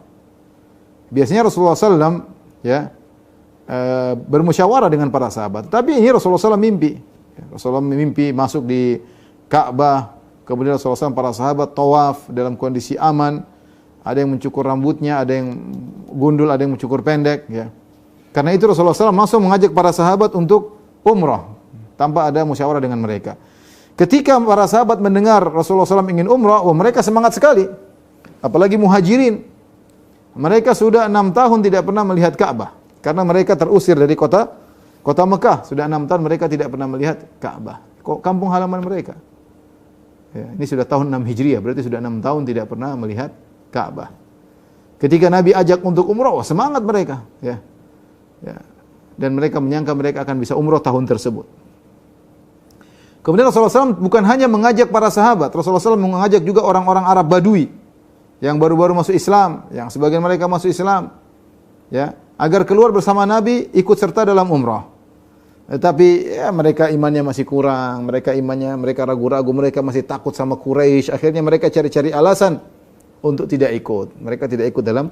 Biasanya Rasulullah SAW, ya, bermusyawarah dengan para sahabat. Tapi ini Rasulullah SAW mimpi. Rasulullah mimpi masuk di Ka'bah. Kemudian Rasulullah SAW para sahabat tawaf dalam kondisi aman. Ada yang mencukur rambutnya, ada yang gundul, ada yang mencukur pendek, ya. Karena itu Rasulullah SAW langsung mengajak para sahabat untuk umrah tanpa ada musyawarah dengan mereka. Ketika para sahabat mendengar Rasulullah SAW ingin umrah, mereka semangat sekali. Apalagi muhajirin. Mereka sudah 6 tahun tidak pernah melihat Ka'bah. Karena mereka terusir dari kota Mekah. Sudah 6 tahun mereka tidak pernah melihat Ka'bah. Kampung halaman mereka. Ya, ini sudah tahun 6 Hijriah, berarti sudah 6 tahun tidak pernah melihat Ka'bah. Ketika Nabi ajak untuk umrah, semangat mereka. Ya. Ya. Dan mereka menyangka mereka akan bisa umrah tahun tersebut. Kemudian Rasulullah SAW bukan hanya mengajak para sahabat, Rasulullah SAW mengajak juga orang-orang Arab Badui yang baru-baru masuk Islam, yang sebagian mereka masuk Islam, ya, agar keluar bersama Nabi ikut serta dalam umrah. Tapi ya, mereka imannya masih kurang, mereka ragu-ragu, mereka masih takut sama Quraisy. Akhirnya mereka cari-cari alasan untuk tidak ikut. Mereka tidak ikut dalam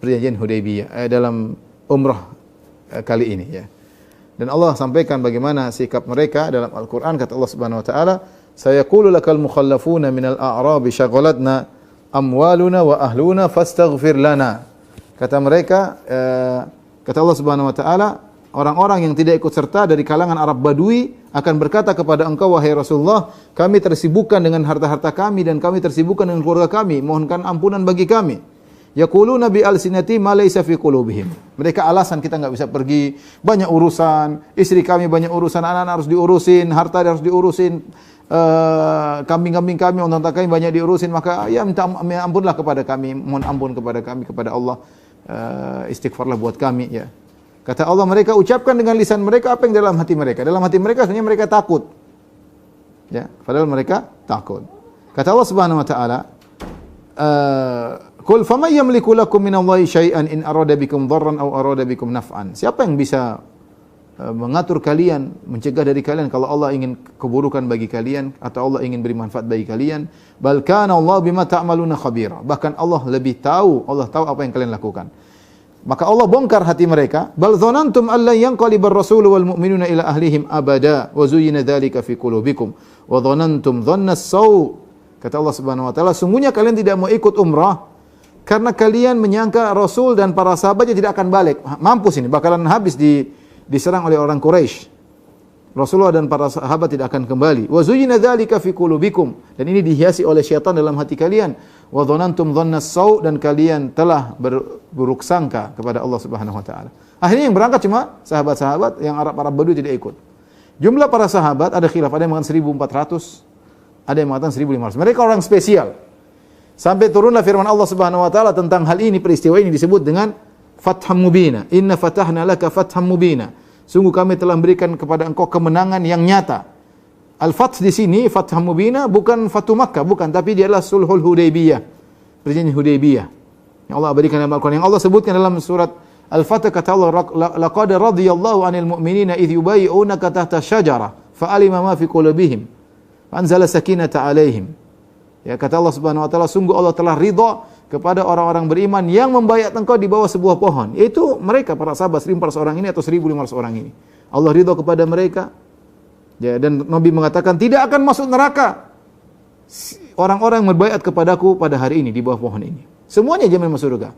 perjanjian Hudaybiyah, dalam umrah kali ini, ya. Dan Allah sampaikan bagaimana sikap mereka dalam Al-Qur'an. Kata Allah Subhanahu wa taala, "Sayaqulu lakal mukhallafuna minal a'rabi syaghalatna amwaluna wa ahluna fastaghfir lana." Kata mereka, kata Allah Subhanahu wa taala, orang-orang yang tidak ikut serta dari kalangan Arab Badui akan berkata kepada engkau, wahai Rasulullah, kami tersibukkan dengan harta-harta kami dan kami tersibukkan dengan keluarga kami, mohonkan ampunan bagi kami. Yaquluna bi alsinati ma laysa fi qulubihim. Mereka alasan kita enggak bisa pergi, banyak urusan, istri kami banyak urusan, anak-anak harus diurusin, harta harus diurusin, kambing-kambing kami, unta kami banyak diurusin, maka ya minta ampunlah kepada kami, mohon ampun kepada kami, kepada Allah, istighfarlah buat kami, ya. Kata Allah, mereka ucapkan dengan lisan mereka apa yang dalam hati mereka. Dalam hati mereka sebenarnya mereka takut, ya, padahal mereka takut. Kata Allah Subhanahu wa taala, "Qul faman yamliku lakum minallahi syai'an in arada bikum dharran aw arada bikum naf'an." Siapa yang bisa mengatur kalian, mencegah dari kalian kalau Allah ingin keburukan bagi kalian atau Allah ingin beri manfaat bagi kalian? Bal kana Allah bima ta'maluna khabira. Bahkan Allah lebih tahu, Allah tahu apa yang kalian lakukan. Maka Allah bongkar hati mereka. Bal dzanantum alla yanqalibar rasulu wal mu'minuna ila ahlihim abada wa zuyyina dzalika fi qulubikum wa dzanantum dhannas saw. Kata Allah Subhanahu wa taala, sungguhnya kalian tidak mau ikut umrah karena kalian menyangka Rasul dan para sahabatnya tidak akan balik. Mampus ini, bakalan habis diserang oleh orang Quraisy. Rasulullah dan para sahabat tidak akan kembali. Wa zuyyina dzalika fi qulubikum, dan ini dihiasi oleh syaitan dalam hati kalian. Wa dhanantum dhannas saw, dan kalian telah berburuk sangka kepada Allah Subhanahu wa taala. Akhirnya yang berangkat cuma sahabat-sahabat, yang Arab Badui tidak ikut. Jumlah para sahabat ada khilaf, ada yang mengatakan 1.400, ada yang mengatakan 1.500. Mereka orang spesial. Sampai turunlah firman Allah Subhanahu wa taala tentang hal ini, peristiwa ini disebut dengan Fatham Mubina. Inna fatahna laka fatham mubina. Sungguh kami telah memberikan kepada engkau kemenangan yang nyata. Al-Fath di sini, Fathah Mubina, bukan Fatu Makkah, bukan, tapi dia adalah Sulhul Hudaybiyah. Perjanjian Hudaybiyah. Yang Allah abadikan dalam Al-Quran. Yang Allah sebutkan dalam surat Al-Fatah, kata Allah, laqad radiyallahu 'anil mu'minina idh yubayyi'unaka tahta syajara fa'alima ma fi qulubihim fa anzala sakinata 'alaihim. Ya, kata Allah Subhanahu wa taala, sungguh Allah telah ridha kepada orang-orang beriman yang membayat engkau di bawah sebuah pohon. Yaitu mereka para sahabat 1.400 orang ini atau 1.500 orang ini. Allah ridha kepada mereka. Ya, dan Nabi mengatakan tidak akan masuk neraka orang-orang yang berbaiat kepadaku pada hari ini di bawah pohon ini. Semuanya jamin masuk surga.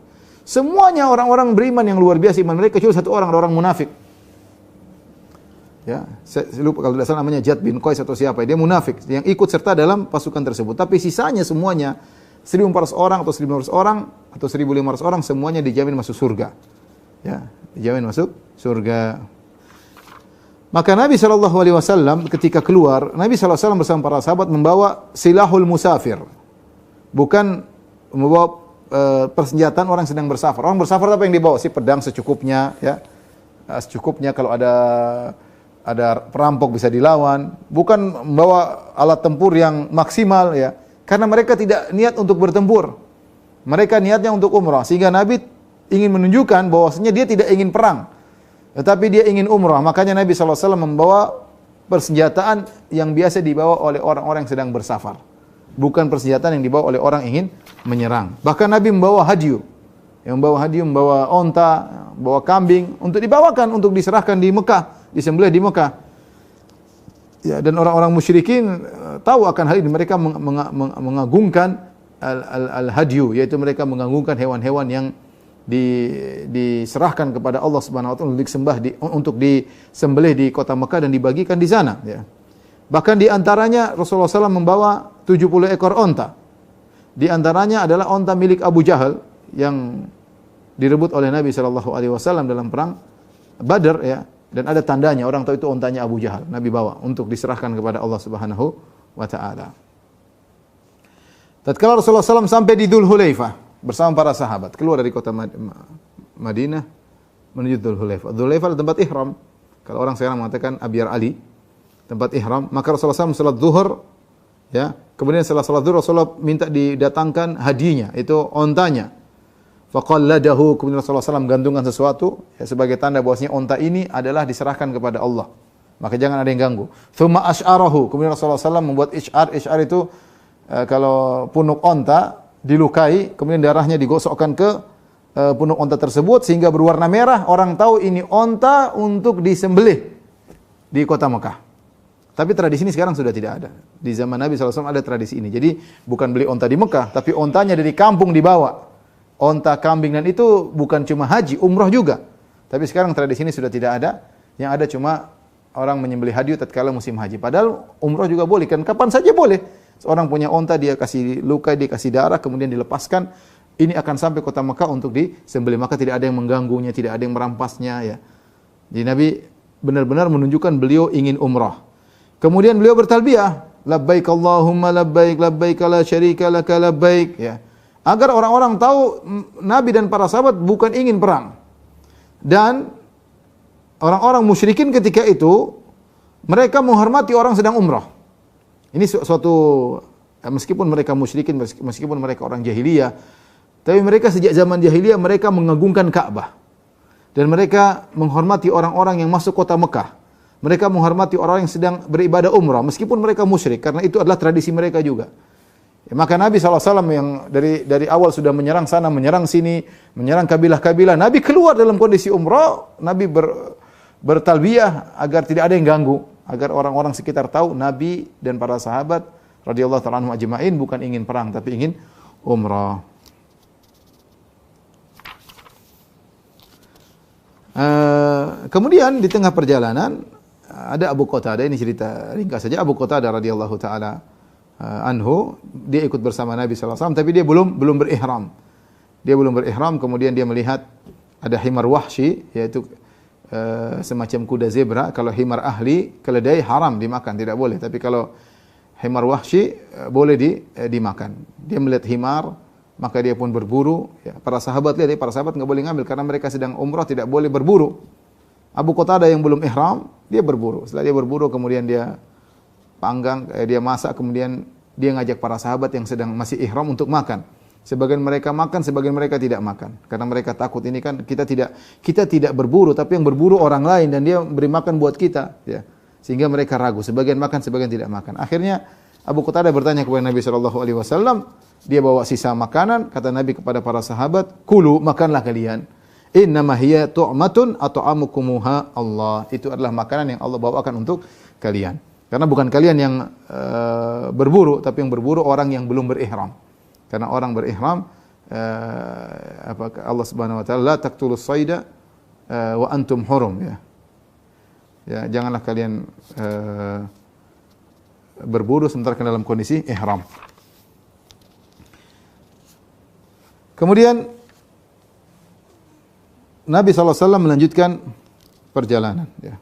Semuanya orang-orang beriman yang luar biasa iman mereka, kecuali satu orang munafik. Ya, saya lupa kalau tidak salah namanya Jad bin Qais atau siapa, dia munafik yang ikut serta dalam pasukan tersebut. Tapi sisanya semuanya 1.400 orang atau 1.500 orang atau 1.500 orang semuanya dijamin masuk surga. Ya, dijamin masuk surga. Maka Nabi SAW ketika keluar, Nabi SAW bersama para sahabat membawa silahul musafir. Bukan membawa persenjataan orang sedang bersafar. Orang bersafar apa yang dibawa? Si pedang secukupnya, ya. Secukupnya kalau ada perampok bisa dilawan. Bukan membawa alat tempur yang maksimal, ya. Karena mereka tidak niat untuk bertempur. Mereka niatnya untuk umrah. Sehingga Nabi ingin menunjukkan bahwasanya dia tidak ingin perang, tetapi dia ingin umrah. Makanya Nabi SAW membawa persenjataan yang biasa dibawa oleh orang-orang yang sedang bersafar. Bukan persenjataan yang dibawa oleh orang yang ingin menyerang. Bahkan Nabi membawa hadyu. Yang membawa hadyu, membawa onta, membawa kambing, untuk dibawakan, untuk diserahkan di Mekah, disembelih di Mekah. Ya, dan orang-orang musyrikin tahu akan hal ini. Mereka mengagungkan al-hadyu, yaitu mereka mengagungkan hewan-hewan yang diserahkan kepada Allah Subhanahu wa taala untuk disembelih di kota Mekah dan dibagikan di sana, ya. Bahkan di antaranya Rasulullah SAW membawa 70 ekor onta. Di antaranya adalah onta milik Abu Jahal yang direbut oleh Nabi SAW dalam perang Badar, ya. Dan ada tandanya, orang tahu itu ontanya Abu Jahal. Nabi bawa untuk diserahkan kepada Allah Subhanahu wa taala. Tatkala Rasulullah SAW sampai di Dzul Hulaifah bersama para sahabat, keluar dari kota Madinah menuju Dzul Hulaifah. Dzul Hulaifah adalah tempat ihram. Kalau orang sekarang mengatakan Abyar Ali, tempat ihram. Maka Rasulullah SAW salat zuhur, ya. Kemudian setelah salat zuhur Rasulullah minta didatangkan hadiahnya, itu ontanya. Faqalladahu, kemudian Rasulullah SAW gantungkan sesuatu, ya, sebagai tanda bahwasanya onta ini adalah diserahkan kepada Allah. Maka jangan ada yang ganggu. Tsumma asy'arahu, kemudian Rasulullah SAW membuat isy'ar. Isy'ar itu kalau punuk onta dilukai, kemudian darahnya digosokkan ke punuk onta tersebut sehingga berwarna merah, orang tahu ini onta untuk disembelih di kota Mekah. Tapi tradisi ini sekarang sudah tidak ada. Di zaman Nabi SAW ada tradisi ini. Jadi bukan beli onta di Mekah, tapi ontanya dari kampung dibawa. Onta, kambing, dan itu bukan cuma haji, umrah juga. Tapi sekarang tradisi ini sudah tidak ada. Yang ada cuma orang menyembelih hadyu tatkala musim haji. Padahal umrah juga boleh, kan kapan saja boleh. Seorang punya onta, dia kasih luka, dia kasih darah, kemudian dilepaskan. Ini akan sampai kota Mekah untuk disembelih. Maka tidak ada yang mengganggunya, tidak ada yang merampasnya, ya. Jadi Nabi benar-benar menunjukkan beliau ingin umrah. Kemudian beliau bertalbiyah, labbaik Allahumma labbaik, labbaik la syarika laka labbaik, ya. Agar orang-orang tahu Nabi dan para sahabat bukan ingin perang. Dan orang-orang musyrikin ketika itu mereka menghormati orang sedang umrah. Ini suatu, meskipun mereka musyrikin, meskipun mereka orang jahiliyah, tapi mereka sejak zaman jahiliyah mereka mengagungkan Ka'bah. Dan mereka menghormati orang-orang yang masuk kota Mekah. Mereka menghormati orang yang sedang beribadah umrah, meskipun mereka musyrik, karena itu adalah tradisi mereka juga. Ya, maka Nabi SAW yang dari awal sudah menyerang sana, menyerang sini, menyerang kabilah-kabilah. Nabi keluar dalam kondisi umrah, Nabi bertalbiyah agar tidak ada yang ganggu, agar orang-orang sekitar tahu Nabi dan para sahabat radhiyallahu ta'ala anhum ajma'in bukan ingin perang, tapi ingin umrah. Kemudian di tengah perjalanan ada Abu Qatadah, ini cerita ringkas saja. Abu Qatadah radhiyallahu ta'ala anhu, dia ikut bersama Nabi SAW, tapi dia belum berihram. Dia belum berihram, kemudian dia melihat ada himar wahsy, yaitu semacam kuda zebra. Kalau himar ahli, keledai haram dimakan, tidak boleh. Tapi kalau himar wahsy boleh dimakan. Dia melihat himar, maka dia pun berburu. Ya, para sahabat lihat, para sahabat nggak boleh ngambil karena mereka sedang umrah, tidak boleh berburu. Abu Qatadah yang belum ihram, dia berburu. Setelah dia berburu, kemudian dia panggang, dia masak, kemudian dia ngajak para sahabat yang sedang masih ihram untuk makan. Sebagian mereka makan, sebagian mereka tidak makan. Karena mereka takut ini kan kita tidak berburu, tapi yang berburu orang lain dan dia beri makan buat kita, ya. Sehingga mereka ragu, sebagian makan, sebagian tidak makan. Akhirnya Abu Qatadah bertanya kepada Nabi SAW, dia bawa sisa makanan, kata Nabi kepada para sahabat, "Kulu, makanlah kalian. Innama hiya tu'matun at'amukumuha Allah." Itu adalah makanan yang Allah bawakan untuk kalian. Karena bukan kalian yang berburu, tapi yang berburu orang yang belum berihram. Karena orang berihram, Allah Subhanahu wa taala, la taqtulus sayda wa antum hurum, ya. Ya, janganlah kalian berburu sementara dalam kondisi ihram. Kemudian Nabi SAW melanjutkan perjalanan, ya.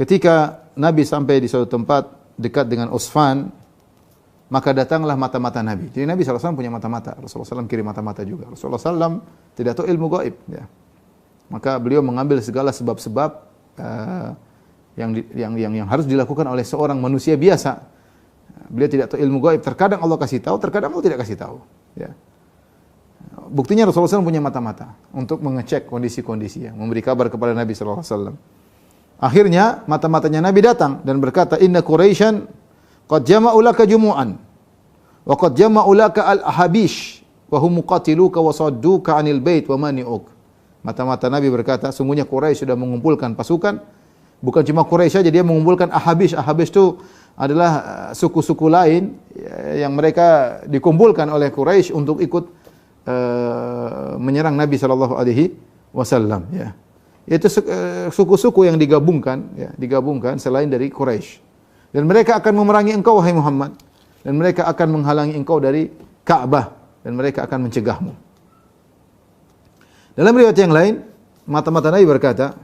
Ketika Nabi sampai di suatu tempat dekat dengan Usfan, maka datanglah mata-mata Nabi. Jadi Nabi SAW punya mata-mata. Rasulullah SAW kirim mata-mata juga. Rasulullah SAW tidak tahu ilmu gaib, ya. Maka beliau mengambil segala sebab-sebab yang harus dilakukan oleh seorang manusia biasa. Beliau tidak tahu ilmu gaib. Terkadang Allah kasih tahu, terkadang Allah tidak kasih tahu, ya. Buktinya Rasulullah SAW punya mata-mata untuk mengecek kondisi-kondisi, ya, memberi kabar kepada Nabi SAW. Akhirnya mata-matanya Nabi datang dan berkata, "Inna Quraisyan qad jama'u laka jumu'an wa qad jama'u laka al-ahabish wa hum muqatiluka wa sadduka 'anil bait wa mani'uk." Mata-mata Nabi berkata, sungguhnya Quraisy sudah mengumpulkan pasukan. Bukan cuma Quraisy saja, dia mengumpulkan Ahabish. Ahabish itu adalah suku-suku lain yang mereka dikumpulkan oleh Quraisy untuk ikut menyerang Nabi sallallahu alaihi wasallam, ya. Itu suku-suku yang digabungkan, ya, digabungkan selain dari Quraisy. Dan mereka akan memerangi engkau, wahai Muhammad, dan mereka akan menghalangi engkau dari Ka'bah, dan mereka akan mencegahmu. Dalam riwayat yang lain, mata-mata Nabi berkata,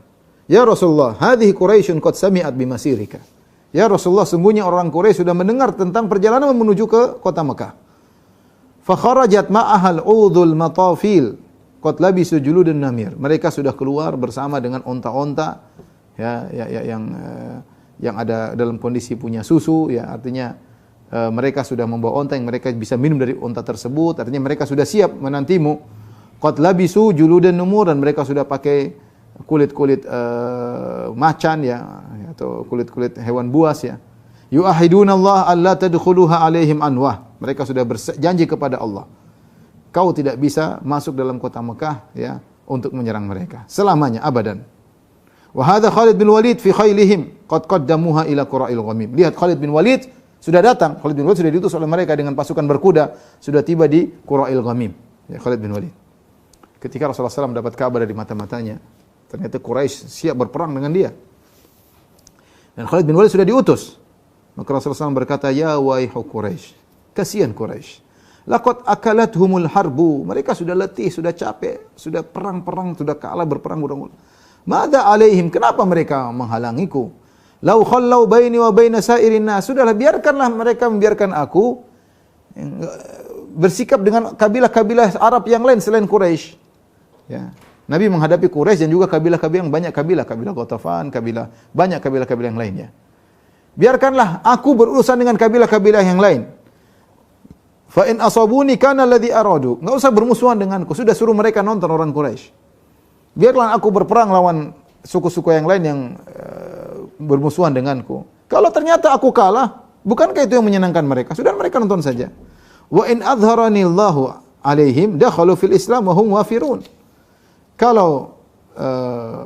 "Ya Rasulullah, hadhihi Quraisyun qad sami'at bimasirika." Ya Rasulullah, sungguhnya orang Quraisy sudah mendengar tentang perjalanan menuju ke kota Mekah. Fa kharajat ma'ahal udhul matafil qad labisu juludan namir. Mereka sudah keluar bersama dengan onta-onta, ya, yang ada dalam kondisi punya susu, ya, artinya mereka sudah membawa onta yang mereka bisa minum dari onta tersebut, artinya mereka sudah siap menantimu. Qad labisu juludan numur, dan mereka sudah pakai kulit-kulit macan, ya, atau kulit-kulit hewan buas, ya. Yu'ahiduna Allah alla tadkhuluha alaihim anwah. Mereka sudah berjanji kepada Allah, kau tidak bisa masuk dalam kota Mekah, ya, untuk menyerang mereka selamanya, abadan. Wa hadha Khalid bin Walid fi khailihim qad qaddamuha ila Qura'il Ghamim. Lihat, Khalid bin Walid sudah datang. Khalid bin Walid sudah diutus oleh mereka dengan pasukan berkuda, sudah tiba di Qura'il Ghamim, ya, Khalid bin Walid. Ketika Rasulullah SAW dapat kabar dari mata-matanya, ternyata Quraisy siap berperang dengan dia. Dan Khalid bin Walid sudah diutus. Maka Rasulullah SAW berkata, "Ya waihu Quraisy, kasihan Quraisy. Laqad akalathumul harbu." Mereka sudah letih, sudah capek, sudah perang-perang, sudah kalah berperang berulang-ulang. "Madza alaihim?" Kenapa mereka menghalangiku? "Lau khallau baini wa baina sairin nas." Sudahlah, biarkanlah mereka membiarkan aku bersikap dengan kabilah-kabilah Arab yang lain selain Quraisy. Ya. Nabi menghadapi Quraisy dan juga kabilah-kabilah yang banyak, kabilah Ghatafan, banyak kabilah-kabilah yang lainnya. Biarkanlah aku berurusan dengan kabilah-kabilah yang lain. Fa in asabuni kana alladhi aradu. Enggak usah bermusuhan denganku. Sudah suruh mereka nonton orang Quraisy. Biarlah aku berperang lawan suku-suku yang lain yang bermusuhan denganku. Kalau ternyata aku kalah, bukankah itu yang menyenangkan mereka? Sudah mereka nonton saja. Wa in adharanillahu alaihim dakhalu fil Islam wa hum wafirun. Kalau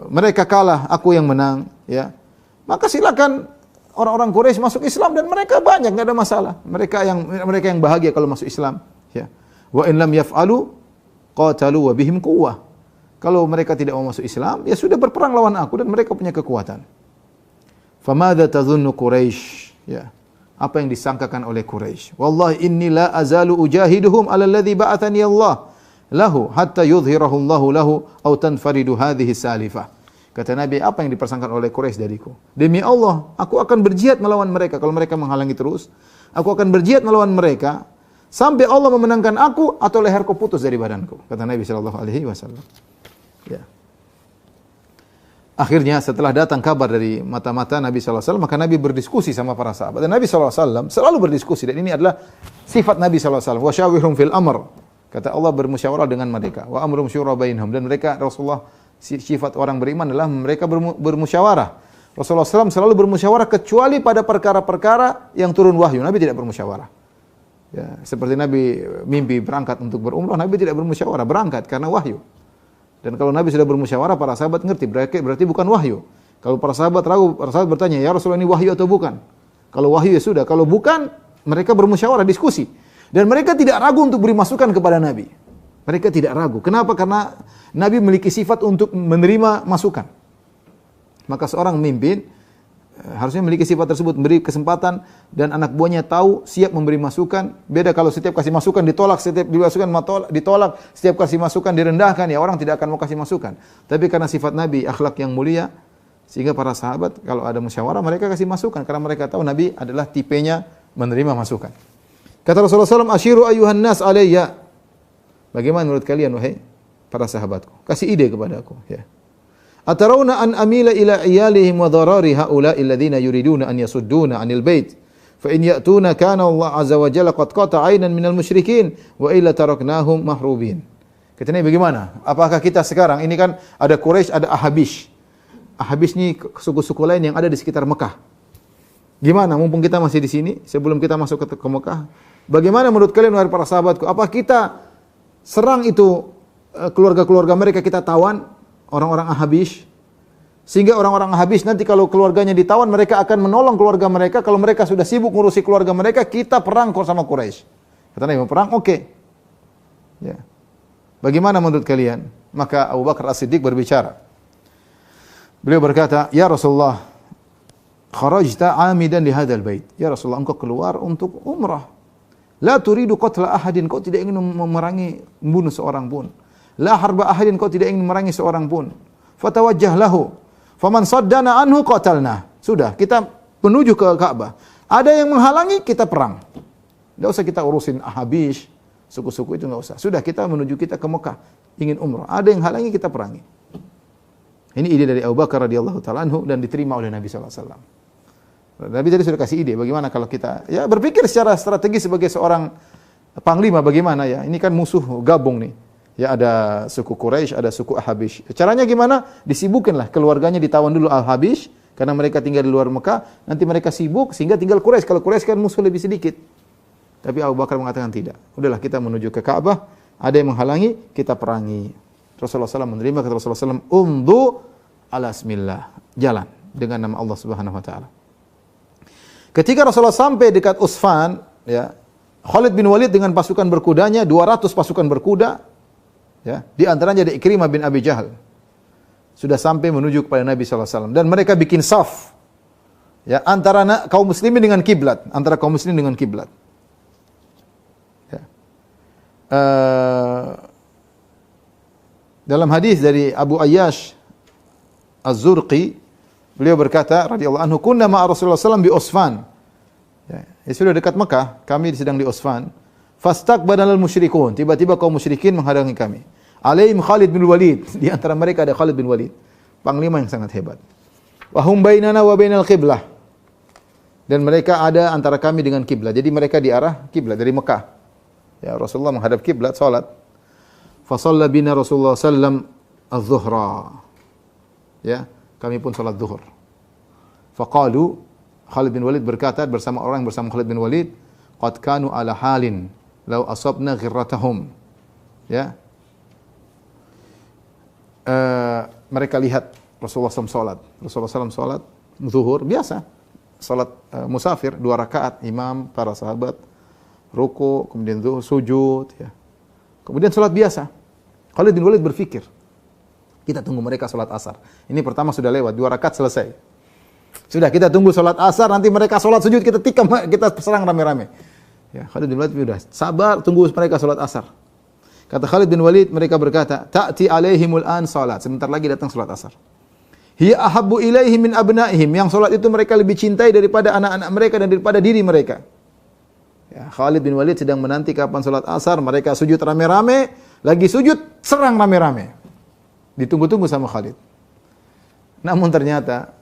mereka kalah, aku yang menang, ya, maka silakan orang-orang Quraisy masuk Islam dan mereka banyak, enggak ada masalah. Mereka yang bahagia kalau masuk Islam, ya. Wa in lam yaf'alu qatalu wa bihim quwwah. Kalau mereka tidak mau masuk Islam, ya sudah berperang lawan aku dan mereka punya kekuatan. Famadza tadhunnu Quraisy, ya. Apa yang disangkakan oleh Quraisy? Wallahi inni la azalu ujahiduhum ala alladhi ba'athani Allah lahu hatta yudhhirahu Allahu lahu aw tanfaridu hadhihi salifah. Kata Nabi, apa yang dipersangkakan oleh Quraisy dariku? Demi Allah, aku akan berjihad melawan mereka kalau mereka menghalangi terus. Aku akan berjihad melawan mereka sampai Allah memenangkan aku atau leherku putus dari badanku. Kata Nabi sallallahu alaihi wasallam. Ya. Akhirnya setelah datang kabar dari mata-mata Nabi SAW, maka Nabi berdiskusi sama para sahabat. Dan Nabi SAW selalu berdiskusi. Dan ini adalah sifat Nabi SAW. Wa syawirhum fil amr. Kata Allah, bermusyawarah dengan mereka. Wa amrum syura bainhum. Dan mereka, Rasulullah, sifat orang beriman adalah mereka bermusyawarah. Rasulullah SAW selalu bermusyawarah kecuali pada perkara-perkara yang turun wahyu. Nabi tidak bermusyawarah. Ya, seperti Nabi mimpi berangkat untuk berumrah, Nabi tidak bermusyawarah, berangkat karena wahyu. Dan kalau Nabi sudah bermusyawarah, para sahabat ngerti, berarti bukan wahyu. Kalau para sahabat ragu, para sahabat bertanya, ya Rasulullah, ini wahyu atau bukan? Kalau wahyu ya sudah, kalau bukan, mereka bermusyawarah, diskusi. Dan mereka tidak ragu untuk beri masukan kepada Nabi. Mereka tidak ragu. Kenapa? Karena Nabi memiliki sifat untuk menerima masukan. Maka seorang pemimpin harusnya memiliki sifat tersebut, memberi kesempatan dan anak buahnya tahu siap memberi masukan. Beda kalau setiap kasih masukan ditolak, setiap dimasukan ditolak, setiap kasih masukan direndahkan, ya orang tidak akan mau kasih masukan. Tapi karena sifat Nabi akhlak yang mulia, sehingga para sahabat kalau ada musyawarah mereka kasih masukan karena mereka tahu Nabi adalah tipenya menerima masukan. Kata Rasulullah SAW, "Asyiru ayyuhan nas alayya." Bagaimana menurut kalian wahai para sahabatku? Kasih ide kepadaku, ya. Atarawna an amila ila iyalihim wa dharari haula'i alladhina yuriduna an yasudduna 'anil bait fa in ya'tuna kana Allah 'azza wa jalla qad qata'a 'aynan minal musyrikin wa illa taraknahum mahrubin. Kata Nabi, bagaimana? Apakah kita sekarang ini kan ada Quraisy, ada Ahabish. Ahabish ini suku-suku lain yang ada di sekitar Mekah. Gimana mumpung kita masih di sini sebelum kita masuk ke Mekah? Bagaimana menurut kalian wahai para sahabatku? Apa kita serang itu keluarga-keluarga mereka, kita tawan orang-orang Ahabish, sehingga orang-orang Ahabish nanti kalau keluarganya ditawan, mereka akan menolong keluarga mereka. Kalau mereka sudah sibuk ngurusi keluarga mereka, kita perang sama Quraisy. Kata Nabi, mau perang? Oke. Ya. Bagaimana menurut kalian? Maka Abu Bakar As-Siddiq berbicara. Beliau berkata, "Ya Rasulullah, kharajta 'amidan li hadzal bait." Ya Rasulullah, engkau keluar untuk umrah. La turidu qatla ahadin, kau tidak ingin memerangi, membunuh seorang pun. La harba ahadin, kau tidak ingin memerangi seorang pun. Fatawajjah lahu. Faman saddana anhu qatalna. Sudah, kita menuju ke Ka'bah. Ada yang menghalangi, kita perang. Tidak usah kita urusin Ahabish, suku-suku itu enggak usah. Sudah, kita menuju kita ke Mekah, ingin umrah. Ada yang halangi, kita perangi. Ini ide dari Abu Bakar radhiyallahu ta'ala anhu dan diterima oleh Nabi sallallahu alaihi wasallam. Nabi tadi sudah kasih ide bagaimana kalau kita ya berpikir secara strategi sebagai seorang panglima, bagaimana ya? Ini kan musuh gabung nih. Ya ada suku Quraisy, ada suku Ahabish. Caranya gimana? Disibukinlah keluarganya, ditawan dulu Ahabish karena mereka tinggal di luar Mekah, nanti mereka sibuk sehingga tinggal Quraisy. Kalau Quraisy kan musuh lebih sedikit. Tapi Abu Bakar mengatakan tidak. Udahlah kita menuju ke Ka'bah, ada yang menghalangi, kita perangi. Rasulullah SAW menerima, kata Rasulullah SAW, "Umdu ala bismillah." Jalan dengan nama Allah Subhanahu wa taala. Ketika Rasulullah sampai dekat Usfan, ya, Khalid bin Walid dengan pasukan berkudanya, 200 pasukan berkuda, ya, di antaranya ada Ikrimah bin Abi Jahal. Sudah sampai menuju kepada Nabi sallallahu alaihi wasallam dan mereka bikin saf. Ya, antara kaum muslimin dengan kiblat, antara kaum muslimin dengan kiblat. Ya. Dalam hadis dari Abu Ayyash Az-Zurqi, beliau berkata radhiyallahu anhu, "Kunna ma'a Rasulullah sallallahu alaihi wasallam bi Usfan." Ya, sudah dekat Mekah, kami sedang di Usfan. Fastaqbalal musyrikun, tiba-tiba kaum musyrikin menghadangi kami. Alaihim Khalid bin Walid, di antara mereka ada Khalid bin Walid, panglima yang sangat hebat. Wa hum bainana wa bainal qiblah. Dan mereka ada antara kami dengan kiblat. Jadi mereka di arah kiblat dari Mekah. Ya, Rasulullah menghadap kiblat salat. Fa shalla bina Rasulullah sallam az-zuhra. Ya, kami pun salat zuhur. Faqalu, Khalid bin Walid berkata bersama Khalid bin Walid, "Qad kanu ala halin law asabna ghirratahum." Ya. Mereka lihat Rasulullah SAW salat. Rasulullah SAW salat zuhur biasa. Salat musafir 2 rakaat, imam, para sahabat ruku, kemudian zuhur, sujud, ya. Kemudian salat biasa. Khalid bin Walid berpikir, kita tunggu mereka salat asar. Ini pertama sudah lewat, 2 rakaat selesai. Sudah, kita tunggu salat asar, nanti mereka salat sujud, kita tikam, kita serang rame-rame. Ya, Khalid bin Walid sudah sabar, tunggu mereka salat asar. Kata Khalid bin Walid, mereka berkata, "Ta'ti alaihimul an salat." Sebentar lagi datang salat asar. "Hiya ahabbu ilaihim min abnaihim." Yang salat itu mereka lebih cintai daripada anak-anak mereka dan daripada diri mereka. Ya, Khalid bin Walid sedang menanti kapan salat asar, mereka sujud rame-rame, lagi sujud serang rame-rame. Ditunggu-tunggu sama Khalid. Namun ternyata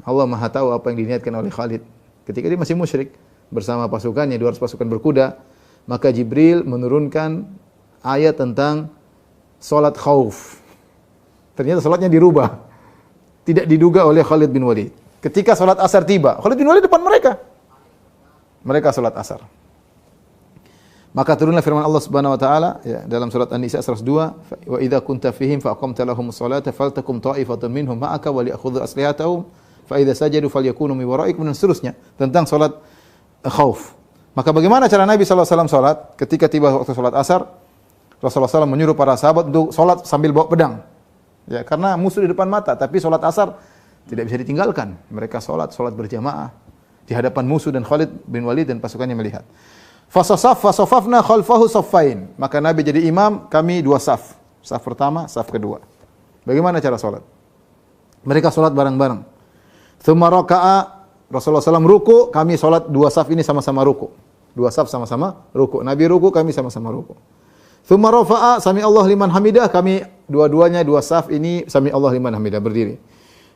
Allah Maha tahu apa yang diniatkan oleh Khalid. Ketika dia masih musyrik bersama pasukannya 200 pasukan berkuda, maka Jibril menurunkan ayat tentang salat khauf. Ternyata salatnya dirubah. Tidak diduga oleh Khalid bin Walid. Ketika salat asar tiba, Khalid bin Walid depan mereka. Mereka salat asar. Maka turunlah firman Allah Subhanahu wa taala ya, dalam surat An-Nisa 102, "Wa idza kunta fihim fa aqamta lahumus salata faltakum ta'ifatun minhum ma'aka wa li'khudhu aslihatahum fa idza sajadu falyakunu min wara'ikum," dan seterusnya tentang salat khauf. Maka bagaimana cara Nabi sallallahu alaihi wasallam salat? Ketika tiba waktu salat asar, Rasulullah SAW menyuruh para sahabat untuk salat sambil bawa pedang. Ya, karena musuh di depan mata, tapi salat asar tidak bisa ditinggalkan. Mereka salat berjamaah di hadapan musuh dan Khalid bin Walid dan pasukannya melihat. Fasafafna khalfahu saffain. Maka Nabi jadi imam, kami 2 saf. Saf pertama, saf kedua. Bagaimana cara salat? Mereka salat bareng-bareng. Tsumma raka'a, Rasulullah SAW ruku, kami salat 2 saf ini sama-sama ruku. 2 saf sama-sama ruku. Nabi ruku, kami sama-sama ruku. Tsumma rafa'a, sami Allah liman hamidah, kami dua-duanya 2 saf ini sami Allah liman hamidah, berdiri.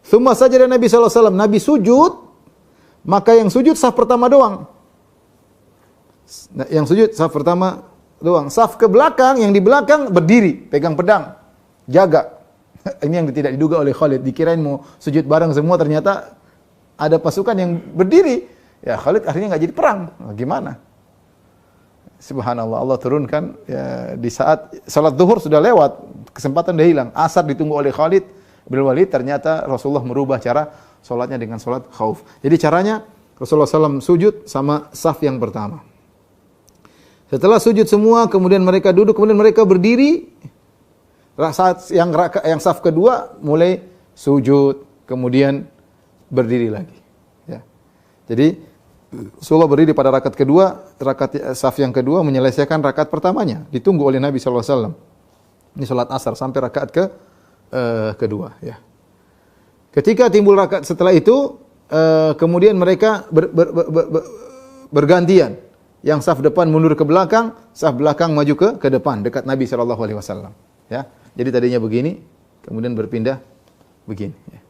Tsumma sajada Nabi sallallahu alaihi wasallam, Nabi sujud, maka yang sujud saf pertama doang. Yang sujud saf pertama doang. Saf ke belakang, yang di belakang berdiri, pegang pedang, jaga. Ini yang tidak diduga oleh Khalid. Dikirain mau sujud bareng semua, ternyata ada pasukan yang berdiri. Ya Khalid akhirnya nggak jadi perang. Nah, gimana? Subhanallah, Allah turunkan ya, di saat salat zuhur sudah lewat, kesempatan udah hilang. Asar ditunggu oleh Khalid bin Walid, ternyata Rasulullah merubah cara salatnya dengan salat khauf. Jadi caranya Rasulullah SAW sujud sama saf yang pertama. Setelah sujud semua, kemudian mereka duduk, kemudian mereka berdiri. Saat yang saf kedua mulai sujud, kemudian berdiri lagi. Ya. Jadi Rasulullah berdiri pada rakaat kedua, saf yang kedua menyelesaikan rakaat pertamanya. Ditunggu oleh Nabi SAW. Ini salat asar sampai rakaat kedua. Ya. Ketika timbul rakaat setelah itu, kemudian mereka bergantian. Yang saf depan mundur ke belakang, saf belakang maju ke depan, dekat Nabi SAW. Ya. Jadi tadinya begini, kemudian berpindah begini. Ya.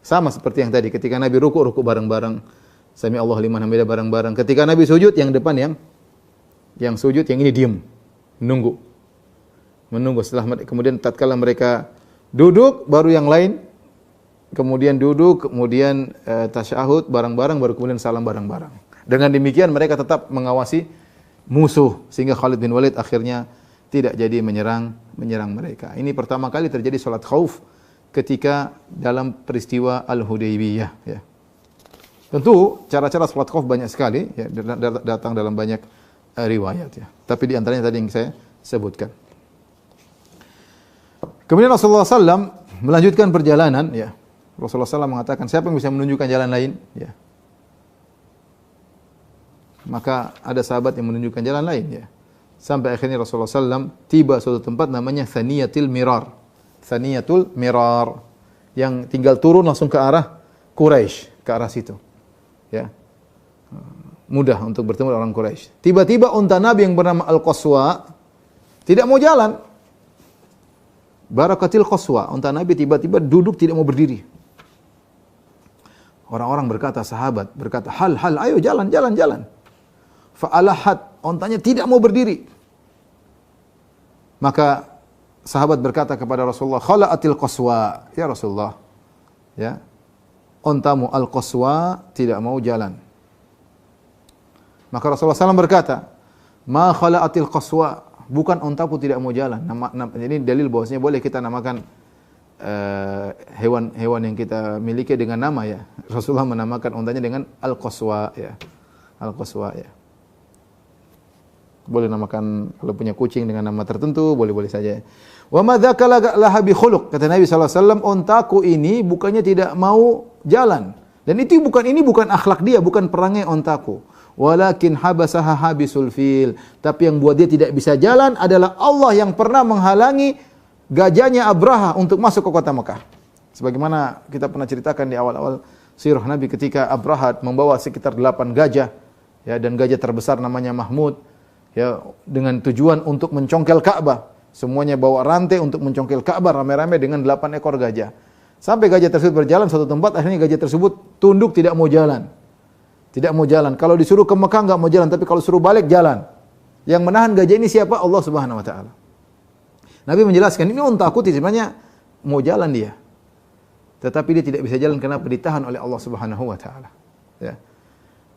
Sama seperti yang tadi, ketika Nabi ruku bareng-bareng. Sami Allah liman hamidah bareng-bareng. Ketika Nabi sujud, yang depan yang sujud, yang ini diam, menunggu. Setelah kemudian tatkala mereka duduk, baru yang lain kemudian duduk, kemudian tasyahud bareng-bareng, baru kemudian salam bareng-bareng. Dengan demikian mereka tetap mengawasi musuh sehingga Khalid bin Walid akhirnya tidak jadi menyerang mereka. Ini pertama kali terjadi salat khauf ketika dalam peristiwa Al-Hudaybiyah, ya. Tentu cara-cara salat khauf banyak sekali, ya, datang dalam banyak riwayat, ya. Tapi di antaranya tadi yang saya sebutkan. Kemudian Rasulullah SAW melanjutkan perjalanan, ya. Rasulullah SAW mengatakan, siapa yang bisa menunjukkan jalan lain? Ya. Maka ada sahabat yang menunjukkan jalan lain, ya. Sampai akhirnya Rasulullah SAW tiba suatu tempat namanya Thaniyatul Mirar. Thaniyatul Mirar, yang tinggal turun langsung ke arah Quraisy, ke arah situ. Ya. Mudah untuk bertemu dengan orang Quraisy. Tiba-tiba unta Nabi yang bernama Al-Qaswa tidak mau jalan. Barakatil Qaswa, unta Nabi tiba-tiba duduk tidak mau berdiri. Orang-orang berkata, sahabat berkata, hal, ayo jalan. Fa'alahat, untanya tidak mau berdiri. Maka sahabat berkata kepada Rasulullah, khala'atil Qaswa, ya Rasulullah, ya, untamu Al-Qaswa tidak mau jalan. Maka Rasulullah SAW berkata, ma khala'atil Qaswa, bukan untaku tidak mau jalan. Ini dalil bahwasanya boleh kita namakan hewan yang kita miliki dengan nama, ya. Rasulullah menamakan untanya dengan Al-Qaswa, ya. Al-Qaswa, ya. Boleh namakan kalau punya kucing dengan nama tertentu, boleh-boleh saja. Wa ma dzaka laha bi khuluq, kata Nabi sallallahu alaihi wasallam, untaku ini bukannya tidak mau jalan. Dan itu bukan akhlak dia, bukan perangai untaku. Walakin habasaha habisul fil, tapi yang buat dia tidak bisa jalan adalah Allah yang pernah menghalangi gajahnya Abraha untuk masuk ke kota Mekah. Sebagaimana kita pernah ceritakan di awal-awal sirah Nabi ketika Abraha membawa sekitar 8 gajah, ya, dan gajah terbesar namanya Mahmud, ya, dengan tujuan untuk mencongkel Ka'bah. Semuanya bawa rantai untuk mencongkel Ka'bah rame-rame dengan 8 ekor gajah. Sampai gajah tersebut berjalan suatu tempat, akhirnya gajah tersebut tunduk tidak mau jalan. Tidak mau jalan. Kalau disuruh ke Mekah enggak mau jalan, tapi kalau suruh balik jalan. Yang menahan gajah ini siapa? Allah Subhanahu wa taala. Nabi menjelaskan, ini unta aku sebenarnya mau jalan dia. Tetapi dia tidak bisa jalan kenapa? Ditahan oleh Allah Subhanahu wa taala. Ya.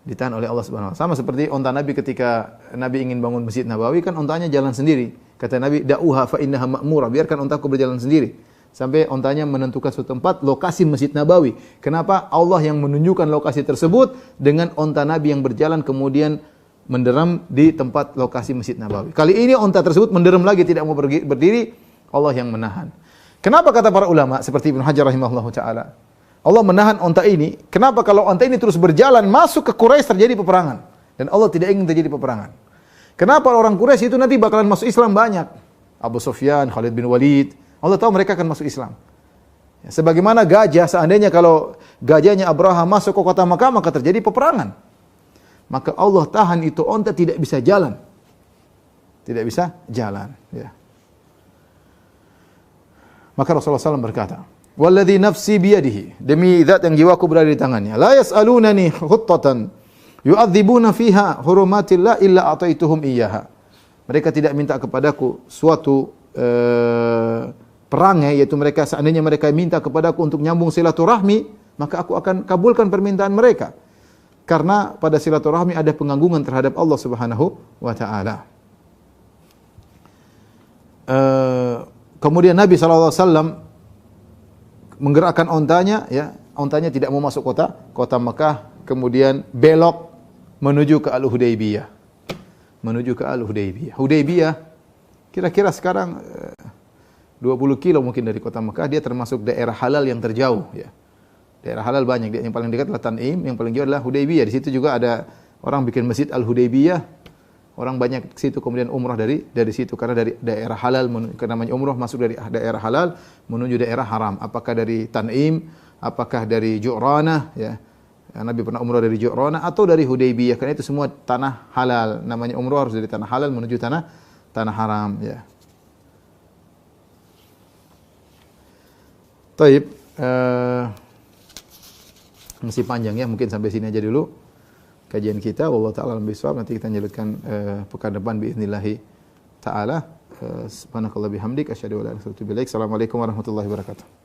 Ditahan oleh Allah Subhanahu wa taala. Sama seperti unta Nabi ketika Nabi ingin bangun Masjid Nabawi, kan untanya jalan sendiri. Kata Nabi, "Da'uha fa innaha ma'murah." Biarkan untaku berjalan sendiri. Sampai untanya menentukan suatu tempat lokasi Masjid Nabawi. Kenapa? Allah yang menunjukkan lokasi tersebut dengan unta Nabi yang berjalan kemudian menderam di tempat lokasi Masjid Nabawi. Kali ini unta tersebut menderam lagi tidak mau berdiri, Allah yang menahan. Kenapa kata para ulama seperti Ibnu Hajar rahimahullahu taala? Allah menahan unta ini. Kenapa kalau unta ini terus berjalan masuk ke Quraisy terjadi peperangan dan Allah tidak ingin terjadi peperangan. Kenapa orang Quraisy itu nanti bakalan masuk Islam banyak? Abu Sufyan, Khalid bin Walid, Allah tahu mereka akan masuk Islam. Ya, sebagaimana gajah, seandainya kalau gajahnya Abraha masuk ke kota Makkah maka terjadi peperangan. Maka Allah tahan itu unta tidak bisa jalan. Tidak bisa jalan, ya. Maka Rasulullah SAW berkata, "Walladzi nafsi biyadihi," demi zat yang jiwaku berada di tangannya, "la yas'alunani khuttatan yu'adzibuna fiha hurumatillah illa ataituhum iyyaha." Mereka tidak minta kepadaku suatu perangai, yaitu mereka seandainya mereka minta kepadaku untuk nyambung silaturahmi, maka aku akan kabulkan permintaan mereka. Karena pada silaturahmi ada penganggungan terhadap Allah Subhanahu wa taala. Kemudian Nabi SAW menggerakkan ontanya, ya, ontanya tidak mau masuk kota Mekah, kemudian belok menuju ke Al-Hudaybiyah. Menuju ke Al-Hudaybiyah. Hudaybiyah kira-kira sekarang 20 kilo mungkin dari kota Mekah, dia termasuk daerah halal yang terjauh, ya. Daerah halal banyak, yang paling dekat adalah Tan'im, yang paling jauh adalah Hudaybiyah. Di situ juga ada orang bikin masjid Al-Hudaybiyah. Orang banyak ke situ kemudian umrah dari situ karena dari daerah halal, karena namanya umrah masuk dari daerah halal menuju daerah haram. Apakah dari Tan'im, apakah dari Ju'ranah, ya. Nabi pernah umrah dari Ju'ranah atau dari Hudaybiyah, karena itu semua tanah halal. Namanya umrah harus dari tanah halal menuju tanah haram, ya. Taib, masih panjang ya, mungkin sampai sini aja dulu kajian kita. Wallahu ta'ala alam bisawab. Nanti kita lanjutkan pekan depan biiznillah ta'ala. Subhanakallah bihamdik asyhadu an la ilaha illa anta astaghfiruka wa atubu ilaik. Assalamualaikum warahmatullahi wabarakatuh.